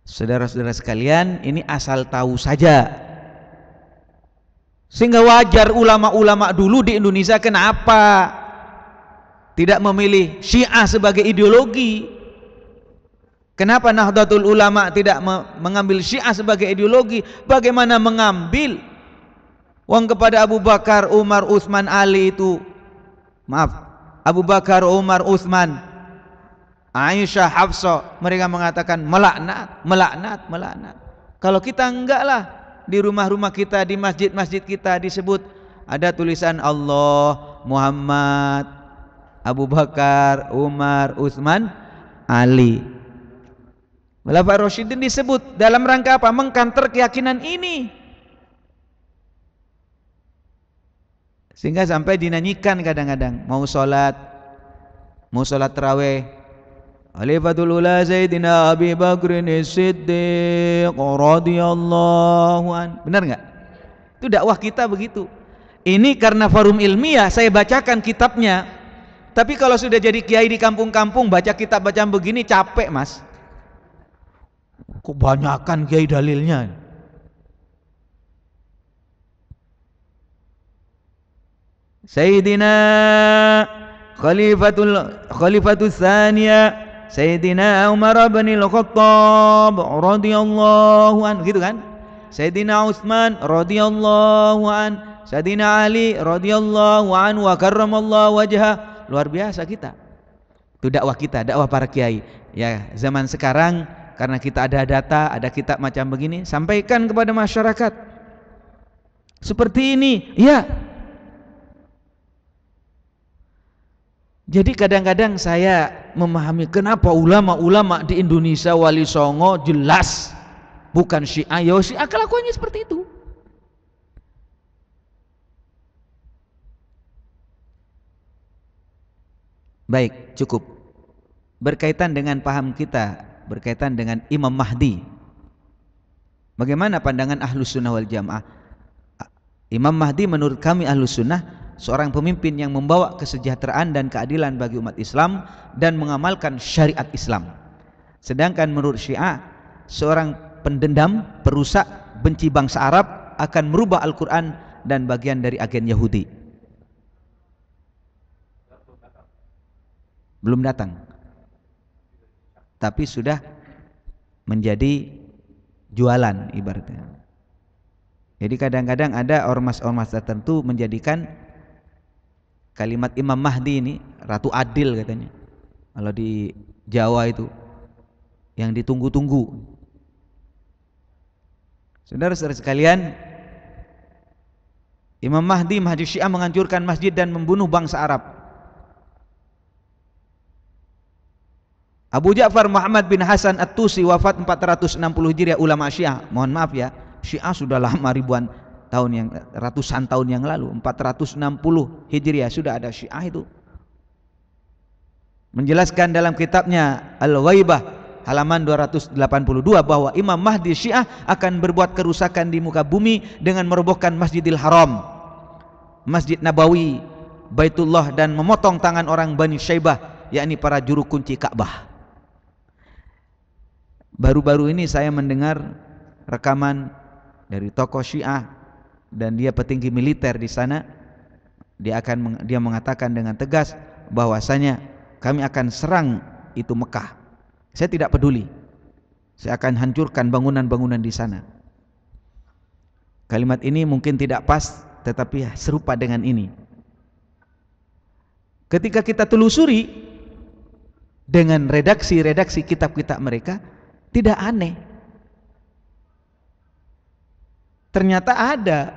A: Saudara-saudara sekalian, ini asal tahu saja. Sehingga wajar ulama-ulama dulu di Indonesia kenapa tidak memilih Syiah sebagai ideologi. Kenapa Nahdlatul Ulama tidak mengambil Syiah sebagai ideologi? Bagaimana mengambil uang kepada Abu Bakar, Umar, Utsman, Ali itu? Maaf, Abu Bakar, Umar, Utsman, Aisyah, Hafsah, mereka mengatakan melaknat, melaknat, melaknat. Kalau kita enggak lah, di rumah-rumah kita, di masjid-masjid kita disebut ada tulisan Allah, Muhammad, Abu Bakar, Umar, Utsman, Ali. Khulafaur Rasyidin disebut dalam rangka apa? Mengkanter keyakinan ini. Sehingga sampai dinyanyikan kadang-kadang mau sholat tarawih, Khalifatul Ula Sayyidina Abi Bakrin As-Siddiq radhiyallahu an. Benar enggak? Itu dakwah kita begitu. Ini karena forum ilmiah saya bacakan kitabnya. Tapi kalau sudah jadi kiai di kampung-kampung baca kitab bacaan begini capek, Mas. Kebanyakan kiai dalilnya. Sayyidina Khalifatul Thaniya Sayyidina Umar bin Al-Khattab radhiyallahu an, gitu kan? Sayyidina Utsman radhiyallahu an, Sayyidina Ali radhiyallahu an wa karramallahu wajhah. Luar biasa kita. Itu dakwah kita, dakwah para kiai. Ya, zaman sekarang karena kita ada data, ada kitab macam begini, sampaikan kepada masyarakat. Seperti ini, ya. Jadi kadang-kadang saya memahami kenapa ulama-ulama di Indonesia Wali Songo jelas bukan Syiah, ya Syiah kelakuannya seperti itu. Baik, cukup. Berkaitan dengan paham kita, berkaitan dengan Imam Mahdi. Bagaimana pandangan Ahlus Sunnah wal Jamaah? Imam Mahdi menurut kami Ahlus Sunnah seorang pemimpin yang membawa kesejahteraan dan keadilan bagi umat Islam dan mengamalkan syariat Islam. Sedangkan menurut Syiah, seorang pendendam, perusak, benci bangsa Arab, akan merubah Al-Quran dan bagian dari agen Yahudi. Belum datang, tapi sudah menjadi jualan ibaratnya. Jadi kadang-kadang ada ormas-ormas tertentu menjadikan kalimat Imam Mahdi ini Ratu Adil katanya. Kalau di Jawa itu yang ditunggu-tunggu. Saudara-saudara sekalian, Imam Mahdi Syiah menghancurkan masjid dan membunuh bangsa Arab. Abu Ja'far Muhammad bin Hasan At-Tusi wafat 460 Hijriah, ulama Syiah. Mohon maaf ya, Syiah sudah lama ratusan tahun yang lalu, 460 Hijriah sudah ada Syiah itu. Menjelaskan dalam kitabnya Al-Ghaibah halaman 282 bahwa Imam Mahdi Syiah akan berbuat kerusakan di muka bumi dengan merobohkan Masjidil Haram, Masjid Nabawi, Baitullah, dan memotong tangan orang Bani Syaibah, yakni para juru kunci Ka'bah. Baru-baru ini saya mendengar rekaman dari tokoh Syiah dan dia petinggi militer di sana. Dia mengatakan dengan tegas bahwasanya kami akan serang itu Mekah. Saya tidak peduli. Saya akan hancurkan bangunan-bangunan di sana. Kalimat ini mungkin tidak pas, tetapi serupa dengan ini. Ketika kita telusuri dengan redaksi kitab-kitab mereka, tidak aneh. Ternyata ada,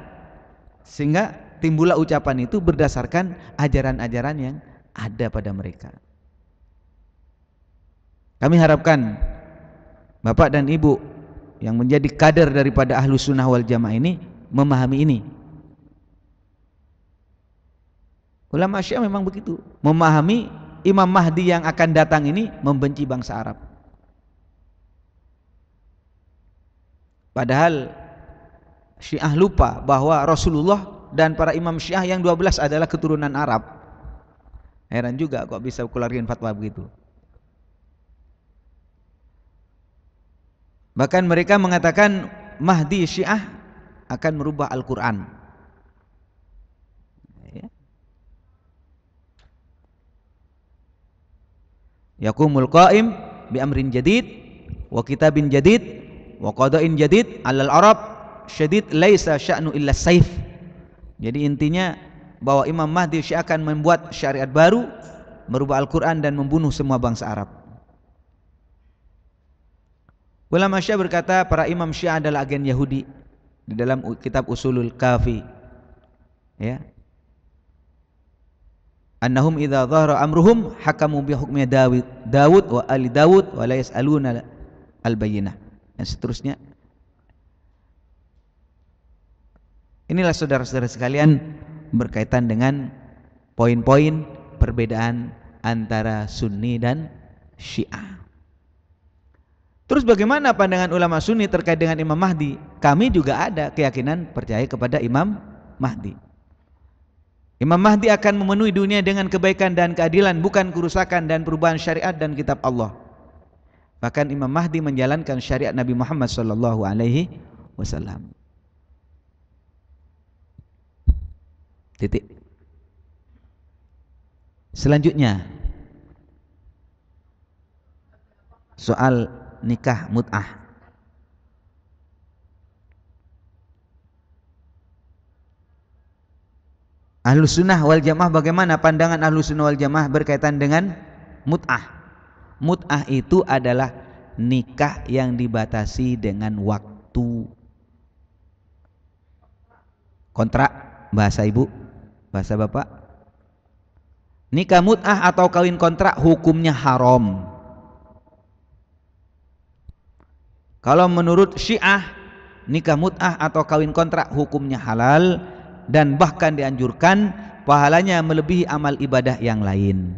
A: sehingga timbullah ucapan itu berdasarkan ajaran-ajaran yang ada pada mereka. Kami harapkan Bapak dan Ibu yang menjadi kader daripada Ahlus Sunnah wal Jamaah ini memahami ini. Ulama Syiah memang begitu, memahami Imam Mahdi yang akan datang ini membenci bangsa Arab. Padahal Syiah lupa bahwa Rasulullah dan para imam Syiah yang 12 adalah keturunan Arab. Heran juga kok bisa keluarin fatwa begitu. Bahkan mereka mengatakan Mahdi Syiah akan merubah Al-Quran. Yaqumul qa'im bi amrin jadid wa kitabin jadid wa qada'in jadid 'alal Arab syadid laisa sya'nu illa saif. Jadi intinya bahwa Imam Mahdi Syiah akan membuat syariat baru, merubah Al-Quran dan membunuh semua bangsa Arab. Ulama Syiah berkata para imam Syiah adalah agen Yahudi di dalam kitab Usulul Kafi. Ya. Annahum idza dhahara amruhum hakamu bi hukmi Dawud wa ali Dawud wa la yas'aluna al-bayyinah. Dan seterusnya. Inilah saudara-saudara sekalian berkaitan dengan poin-poin perbedaan antara Sunni dan Syiah. Terus bagaimana pandangan ulama Sunni terkait dengan Imam Mahdi? Kami juga ada keyakinan percaya kepada Imam Mahdi. Imam Mahdi akan memenuhi dunia dengan kebaikan dan keadilan, bukan kerusakan dan perubahan syariat dan kitab Allah. Bahkan Imam Mahdi menjalankan syariat Nabi Muhammad sallallahu alaihi wasallam. Titik. Selanjutnya soal nikah mut'ah. Ahlus sunnah wal jamaah, bagaimana pandangan ahlus sunnah wal jamaah berkaitan dengan mut'ah? Mut'ah itu adalah nikah yang dibatasi dengan waktu. Kontrak, bahasa ibu, bahasa bapak. Nikah mut'ah atau kawin kontrak hukumnya haram. Kalau menurut Syiah, nikah mut'ah atau kawin kontrak hukumnya halal dan bahkan dianjurkan, pahalanya melebihi amal ibadah yang lain.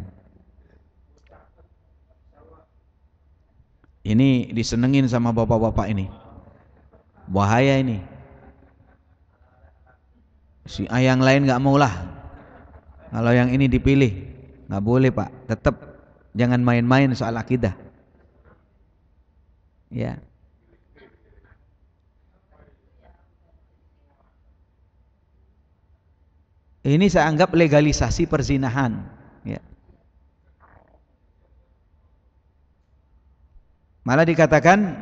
A: Ini disenengin sama bapak-bapak ini. Bahaya ini. Syiah yang lain nggak maulah. Kalau yang ini dipilih, nggak boleh pak. Tetap jangan main-main soal akidah. Ya. Ini saya anggap legalisasi perzinahan. Ya. Malah dikatakan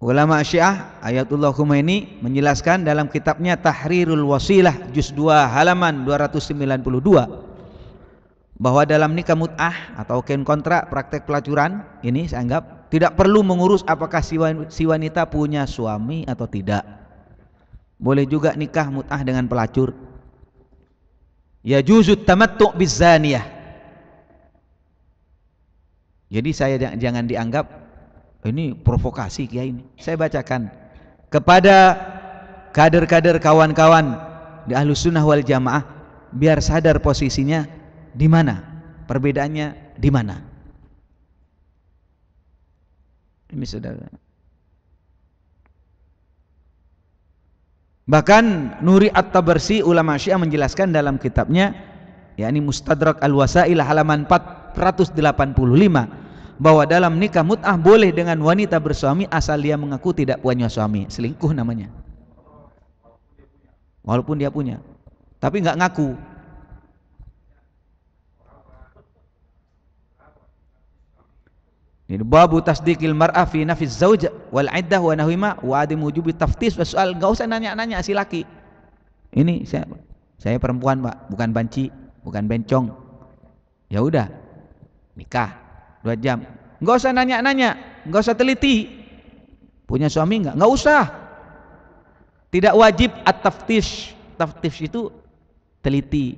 A: ulama Syiah, Ayatullah Khomeini menjelaskan dalam kitabnya Tahrirul Wasilah juz 2 halaman 292 bahwa dalam nikah mut'ah atau kawin kontrak praktek pelacuran ini saya anggap tidak perlu mengurus apakah si wanita punya suami atau tidak. Boleh juga nikah mut'ah dengan pelacur. Ya juzut tamattu' bizaniyah. Jadi saya jangan dianggap ini provokasi kiai ini. Saya bacakan kepada kader-kader kawan-kawan di Ahlus Sunnah wal Jamaah biar sadar posisinya di mana, perbedaannya di mana. Ini saudara. Bahkan Nuri At-Tabarsi ulama Syiah menjelaskan dalam kitabnya yakni Mustadrak Al-Wasail halaman 485 bahwa dalam nikah mut'ah boleh dengan wanita bersuami asal dia mengaku tidak punya suami. Selingkuh namanya. Walaupun dia punya, tapi nggak ngaku. Ini babu tasdiqil mar'ah fi nafiz zauj wal iddah wa nahwima wa adim wujubi taftis wa soal, enggak usah nanya-nanya si laki. Ini saya perempuan, Pak, bukan banci, bukan bencong. Ya udah. Nikah 2 jam. Enggak usah nanya-nanya, enggak usah teliti. Punya suami enggak? Enggak usah. Tidak wajib at-taftish. Taftish itu teliti.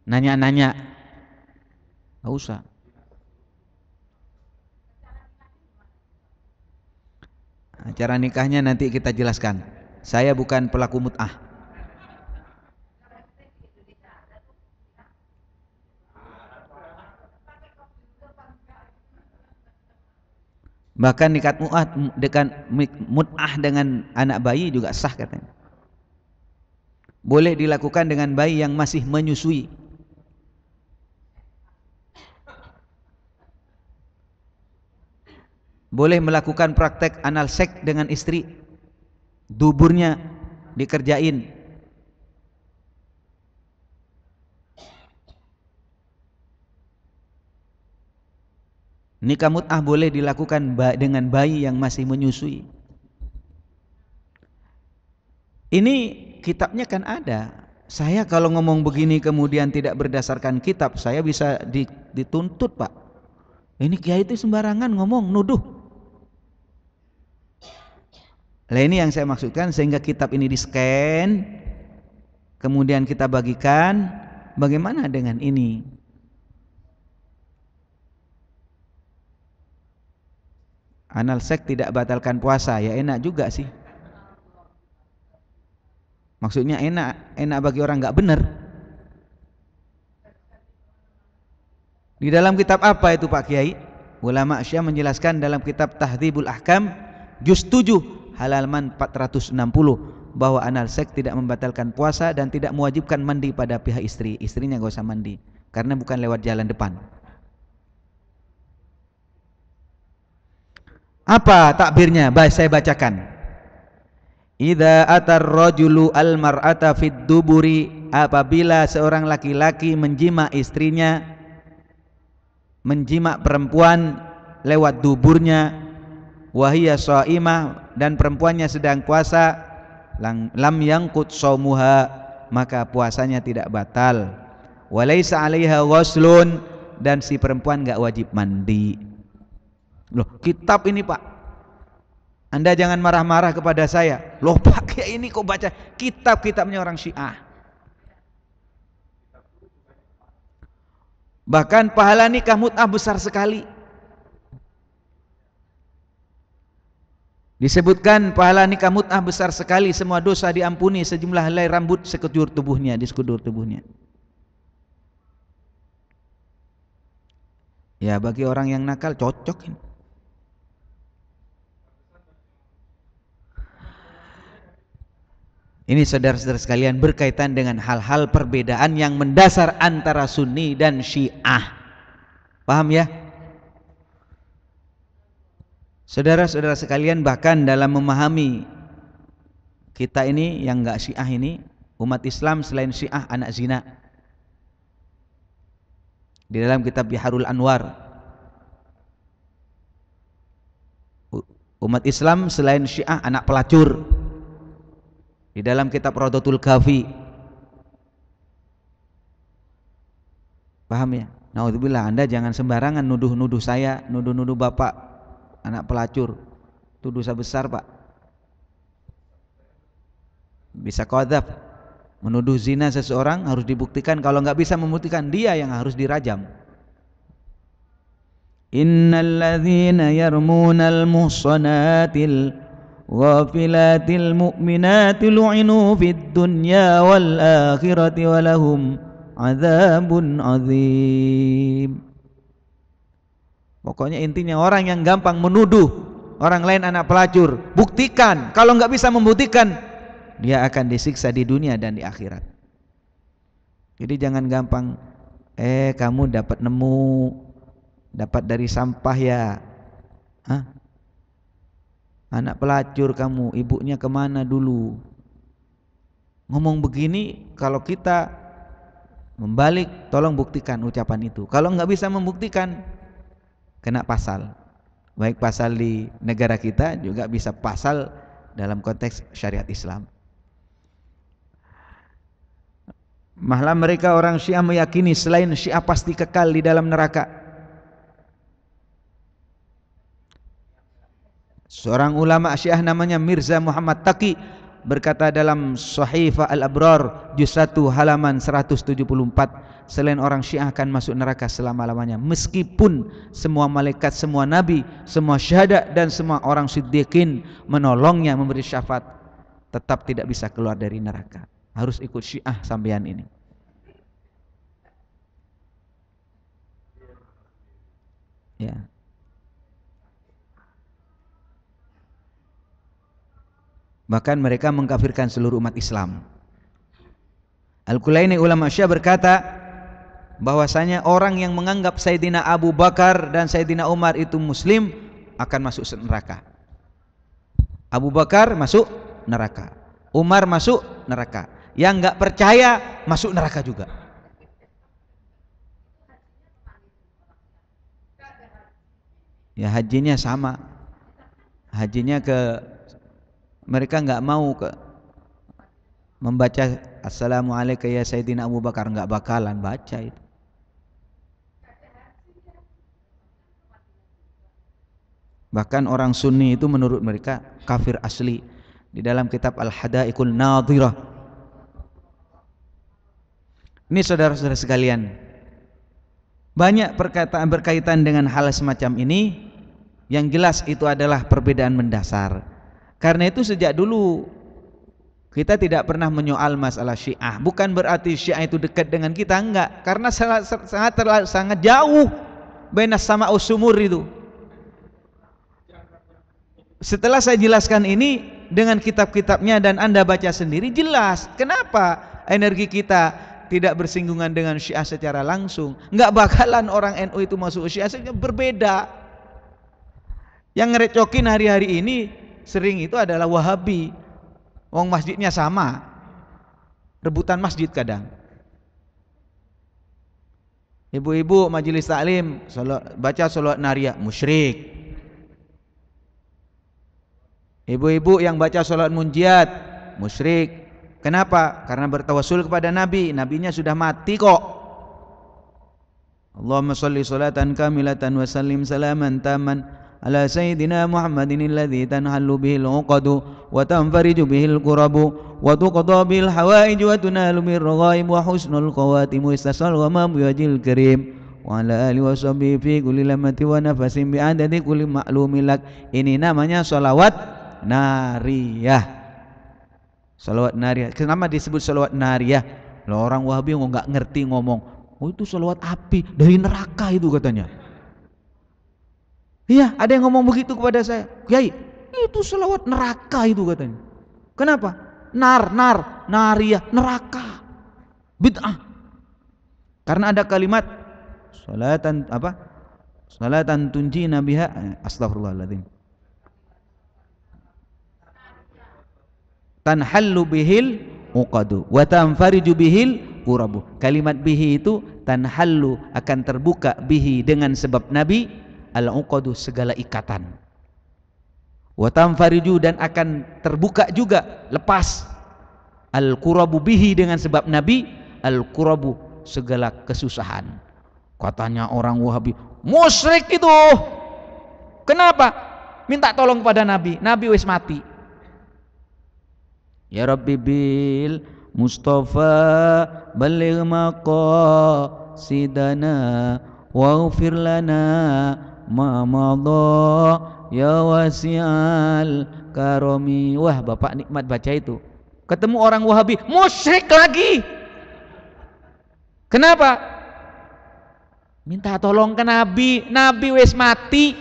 A: Nanya-nanya. Enggak usah. Acara nikahnya nanti kita jelaskan. Saya bukan pelaku mut'ah. Bahkan nikah mut'ah dengan anak bayi juga sah katanya. Boleh dilakukan dengan bayi yang masih menyusui. Boleh melakukan praktek anal seks dengan istri, duburnya dikerjain. Nikah mut'ah boleh dilakukan dengan bayi yang masih menyusui. Ini kitabnya kan ada. Saya kalau ngomong begini kemudian tidak berdasarkan kitab, saya bisa dituntut, Pak. Ini kiai itu sembarangan ngomong, nuduh. Nah ini yang saya maksudkan, sehingga kitab ini di-scan, kemudian kita bagikan. Bagaimana dengan ini? Anal seks tidak batalkan puasa, ya enak juga sih. Maksudnya enak bagi orang nggak benar. Di dalam kitab apa itu Pak Kiai? Ulama Syiah menjelaskan dalam kitab Tahdzibul Ahkam juz 7 halaman 460 bahwa anal seks tidak membatalkan puasa dan tidak mewajibkan mandi pada pihak istri. Istrinya gak usah mandi karena bukan lewat jalan depan. Apa takbirnya? Saya bacakan. Idza atar rajulu al mar'ata fid duburi, apabila seorang laki-laki menjima istrinya, menjima perempuan lewat duburnya, wahiyya shaimah, dan perempuannya sedang puasa, lam yangqut shaumuha, maka puasanya tidak batal. Walaisa 'alaiha ghuslun, dan si perempuan enggak wajib mandi. Loh, kitab ini Pak, Anda jangan marah-marah kepada saya. Loh Pak, kayak ini kok baca kitab-kitabnya orang Syiah. Bahkan pahala nikah mut'ah besar sekali. Disebutkan pahala nikah mut'ah besar sekali, semua dosa diampuni sejumlah helai rambut sekujur tubuhnya, di sekujur tubuhnya. Ya bagi orang yang nakal cocok ini. Ini saudara-saudara sekalian berkaitan dengan hal-hal perbedaan yang mendasar antara Sunni dan Syiah. Paham ya? Saudara-saudara sekalian, bahkan dalam memahami kita ini yang enggak Syiah ini, umat Islam selain Syiah anak zina. Di dalam kitab Biharul Anwar, umat Islam selain Syiah anak pelacur. Di dalam kitab Raudatul Kafi, paham ya? Naudzubillah, Anda jangan sembarangan nuduh-nuduh saya, nuduh-nuduh Bapak anak pelacur. Itu dosa besar Pak. Bisa qadzaf, menuduh zina seseorang harus dibuktikan. Kalau nggak bisa membuktikan, dia yang harus dirajam. Innal ladzina yarmunal muhsanatil ghafilatil mu'minati lu'inu fid dunya wal akhirati walahum adzabun azim. Pokoknya intinya orang yang gampang menuduh orang lain anak pelacur, buktikan. Kalau nggak bisa membuktikan, dia akan disiksa di dunia dan di akhirat. Jadi jangan gampang, kamu dapat dari sampah ya. Hah? Anak pelacur kamu, ibunya kemana dulu? Ngomong begini, kalau kita membalik, tolong buktikan ucapan itu. Kalau nggak bisa membuktikan, kena pasal. Baik pasal di negara kita, juga bisa pasal dalam konteks syariat Islam. Malah mereka orang Syiah meyakini selain Syiah pasti kekal di dalam neraka. Seorang ulama Syiah namanya Mirza Muhammad Taqi berkata dalam Shahifah Al-Abrar juz 1 halaman 174, selain orang Syiah akan masuk neraka selama-lamanya meskipun semua malaikat, semua nabi, semua syuhada dan semua orang siddiqin menolongnya, memberi syafaat, tetap tidak bisa keluar dari neraka. Harus ikut Syiah sampean ini. Ya. Bahkan mereka mengkafirkan seluruh umat Islam. Al-Kulaini ulama Syiah berkata bahwasanya orang yang menganggap Sayyidina Abu Bakar dan Sayyidina Umar itu muslim akan masuk neraka. Abu Bakar masuk neraka, Umar masuk neraka. Yang enggak percaya masuk neraka juga. Ya hajinya sama. Hajinya mereka enggak mau membaca Assalamualaikum ya Sayyidina Abu Bakar, enggak bakalan baca itu. Bahkan orang Sunni itu menurut mereka kafir asli. Di dalam kitab Al-Hadaiqun Nadhirah. Ini saudara-saudara sekalian, banyak perkataan berkaitan dengan hal semacam ini. Yang jelas itu adalah perbedaan mendasar. Karena itu sejak dulu Kita tidak pernah menyoal masalah Syiah. Bukan berarti Syiah itu dekat dengan kita, enggak. Karena sangat jauh bainas sama usumur itu. Setelah saya jelaskan ini dengan kitab-kitabnya dan Anda baca sendiri, jelas kenapa energi kita tidak bersinggungan dengan Syiah secara langsung. Enggak bakalan orang NU itu masuk Syiah, berbeda. Yang ngerecokin hari-hari ini sering itu adalah Wahabi. Wong masjidnya sama, rebutan masjid kadang. Ibu-ibu majelis taklim baca sholawat nariyah, musyrik. Ibu-ibu yang baca sholawat munjiat, musyrik. Kenapa? Karena bertawassul kepada Nabi. Nabinya sudah mati kok. Allahumma sholli sholatan kamilatan wa sallim salaman taman ala sayyidina Muhammadin alladhi tanhallu bihil uqadu wa tanfariju bihil qurabu wa tuqda bil hawaij wa tunalu bir raghaib wa husnul khawatim istasal wa ma biwajhil karim wa ala alihi wa sahbihi fi kulli lamati wa nafasin bi adadi kulli ma'lumin lak. Ini namanya sholawat nariyah. Sholawat nariyah. Kenapa disebut sholawat nariyah? Loh, orang Wahabi nggak ngerti ngomong, oh itu sholawat api dari neraka itu katanya. Iya, ada yang ngomong begitu kepada saya. Kiai, itu selawat neraka itu katanya. Kenapa? Nariyah, neraka. Bid'ah. Karena ada kalimat salatan apa? Salatan tunjina biha, astagfirullahaladzim. Tanhallu bihil uqadu wa tanfariju bihil qurabu. Kalimat bihi itu tanhallu, akan terbuka bihi dengan sebab Nabi, al-uqadu segala ikatan, wa tanfariju dan akan terbuka juga, lepas, al-qurabu bihi dengan sebab Nabi, al-qurabu segala kesusahan. Katanya orang Wahabi, musyrik itu. Kenapa? Minta tolong pada Nabi, Nabi wis mati. Ya Rabbi bil Mustafa baligh maqasidana waghfir lana ma madha ya wasi'al karami. Wah, Bapak nikmat baca itu. Ketemu orang Wahabi, musyrik lagi. Kenapa? Minta tolong ke Nabi, Nabi wis mati.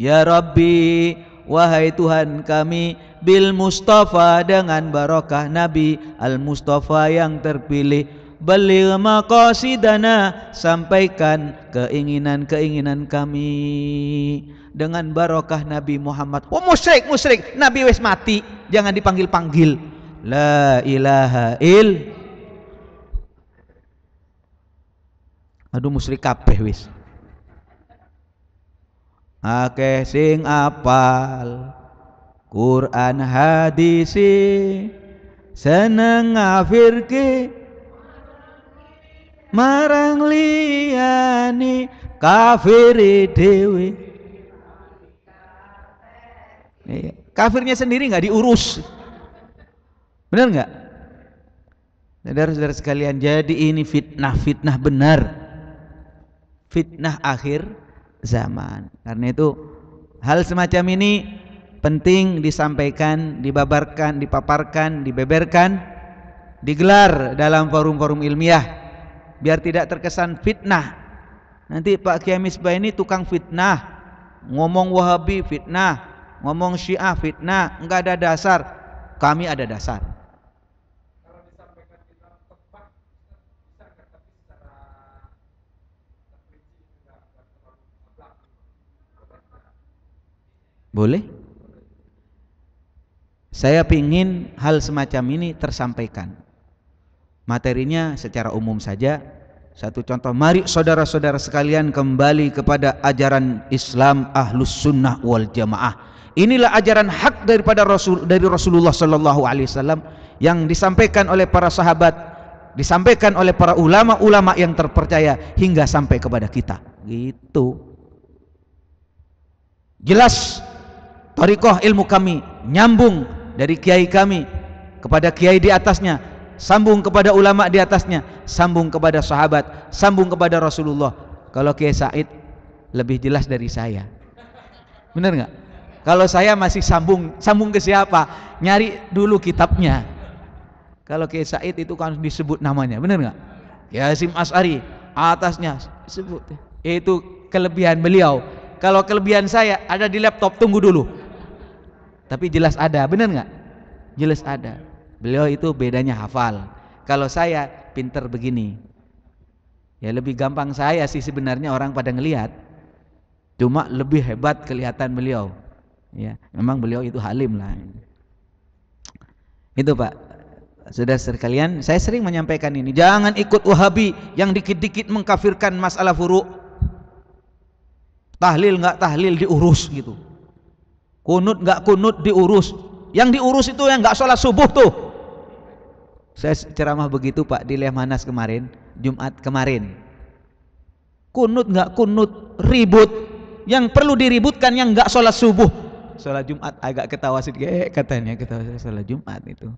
A: Ya Rabbi, wahai Tuhan kami, bil Mustafa dengan barokah Nabi al Mustafa yang terpilih, baligh maqasidana sampaikan keinginan-keinginan kami dengan barokah Nabi Muhammad. Oh, musyrik, Nabi wis mati, jangan dipanggil-panggil. La ilaha il. Aduh, musyrik kabeh wis. Akeh sing apal Quran hadis seneng ngafirke marang liyane kafir dewe. Kafirnya sendiri nggak diurus, benar nggak? Saudara-saudara sekalian, jadi ini fitnah benar, fitnah akhir zaman. Karena itu hal semacam ini penting disampaikan, dibabarkan, dipaparkan, dibeberkan, digelar dalam forum-forum ilmiah, biar tidak terkesan fitnah. Nanti Pak Kiai Misbah ini tukang fitnah, ngomong Wahabi fitnah, ngomong Syiah fitnah, enggak ada dasar. Kami ada dasar. Kalau disampaikan kita tepat, bisa tapi secara terperinci juga boleh? Saya pingin hal semacam ini tersampaikan. Materinya secara umum saja. Satu contoh, mari saudara-saudara sekalian kembali kepada ajaran Islam Ahlus Sunnah wal Jamaah. Inilah ajaran hak daripada Rasulullah sallallahu alaihi wasallam yang disampaikan oleh para sahabat, disampaikan oleh para ulama-ulama yang terpercaya hingga sampai kepada kita. Gitu. Jelas thariqah ilmu kami nyambung dari kiai kami kepada kiai di atasnya, sambung kepada ulama di atasnya, sambung kepada sahabat, sambung kepada Rasulullah. Kalau Kiai Said lebih jelas dari saya, benar nggak? Kalau saya masih sambung ke siapa? Nyari dulu kitabnya. Kalau Kiai Said itu kan disebut namanya, benar nggak? Ya Hasyim Asy'ari atasnya disebut. Itu kelebihan beliau. Kalau kelebihan saya ada di laptop, tunggu dulu. Tapi jelas ada, benar nggak? Jelas ada. Beliau itu bedanya hafal. Kalau saya pinter begini. Ya lebih gampang saya sih sebenarnya, orang pada ngelihat. Cuma lebih hebat kelihatan beliau. Ya, memang beliau itu halim lah. Itu Pak, saudara sekalian, saya sering menyampaikan ini. Jangan ikut Wahabi yang dikit-dikit mengkafirkan masalah furu'. Tahlil nggak tahlil diurus gitu. Kunut nggak kunut diurus. Yang diurus itu yang nggak sholat subuh tuh. Saya ceramah begitu Pak di Lemanas kemarin, Jumat kemarin. Kunut nggak kunut ribut. Yang perlu diributkan yang nggak sholat subuh. Sholat Jumat agak ketawa sedikit katanya, ketawa sholat Jumat itu.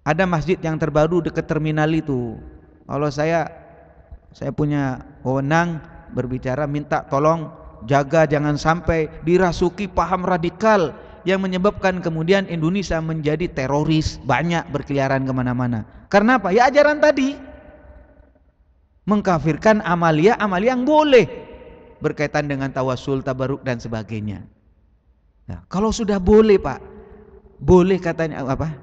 A: Ada masjid yang terbaru dekat terminal itu. Kalau saya punya wewenang berbicara, minta tolong jaga jangan sampai dirasuki paham radikal yang menyebabkan kemudian Indonesia menjadi teroris, banyak berkeliaran kemana-mana. Karena apa? Ya ajaran tadi, mengkafirkan amalia yang boleh berkaitan dengan tawasul, tabaruk dan sebagainya. Nah, kalau sudah boleh Pak, boleh katanya apa?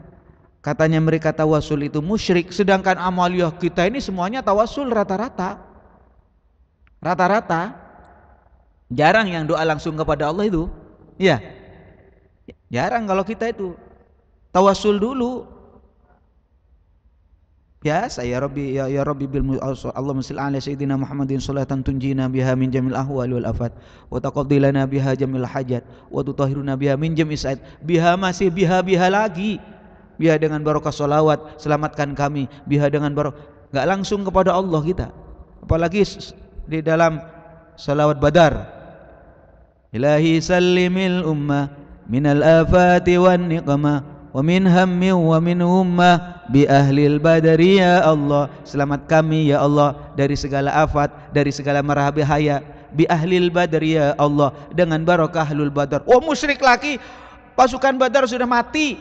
A: Katanya mereka tawasul itu musyrik, sedangkan amalia kita ini semuanya tawasul rata-rata. Rata-rata. Jarang yang doa langsung kepada Allah itu. Iya. Jarang kalau kita itu tawasul dulu. Biasa ya Rabbi ya Rabbi bil Allahumma shalli ala sayyidina Muhammadin sholatan tunjina biha min jamil ahwali wal afat wa taqdi lana biha jamil hajat wa tutahhiruna biha min jamil sa'id. Biha masih biha lagi. Biha dengan barokah sholawat selamatkan kami, biha dengan barokah, enggak langsung kepada Allah kita. Apalagi di dalam salawat Badar. Ilahi sallimil ummah minal afati wan niqmah wa min hammi wa min ummah bi ahlil badri ya Allah. Selamat kami ya Allah dari segala afat, dari segala mara bahaya, bi ahlil badri ya Allah, dengan barokah ahlul badar. Oh musyrik lagi, pasukan Badar sudah mati.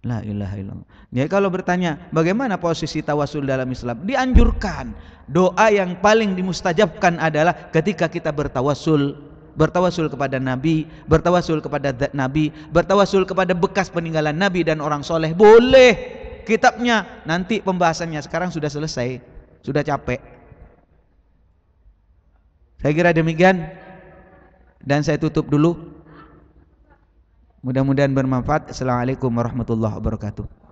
A: La ilaha illallah. Ya kalau bertanya bagaimana posisi tawasul dalam Islam, dianjurkan. Doa yang paling dimustajabkan adalah ketika kita bertawasul kepada Nabi, bertawasul kepada zat Nabi, bertawasul kepada bekas peninggalan Nabi dan orang soleh. Boleh. Kitabnya nanti pembahasannya, sekarang sudah selesai, sudah capek. Saya kira demikian dan saya tutup dulu. Mudah-mudahan bermanfaat. Assalamualaikum warahmatullahi wabarakatuh.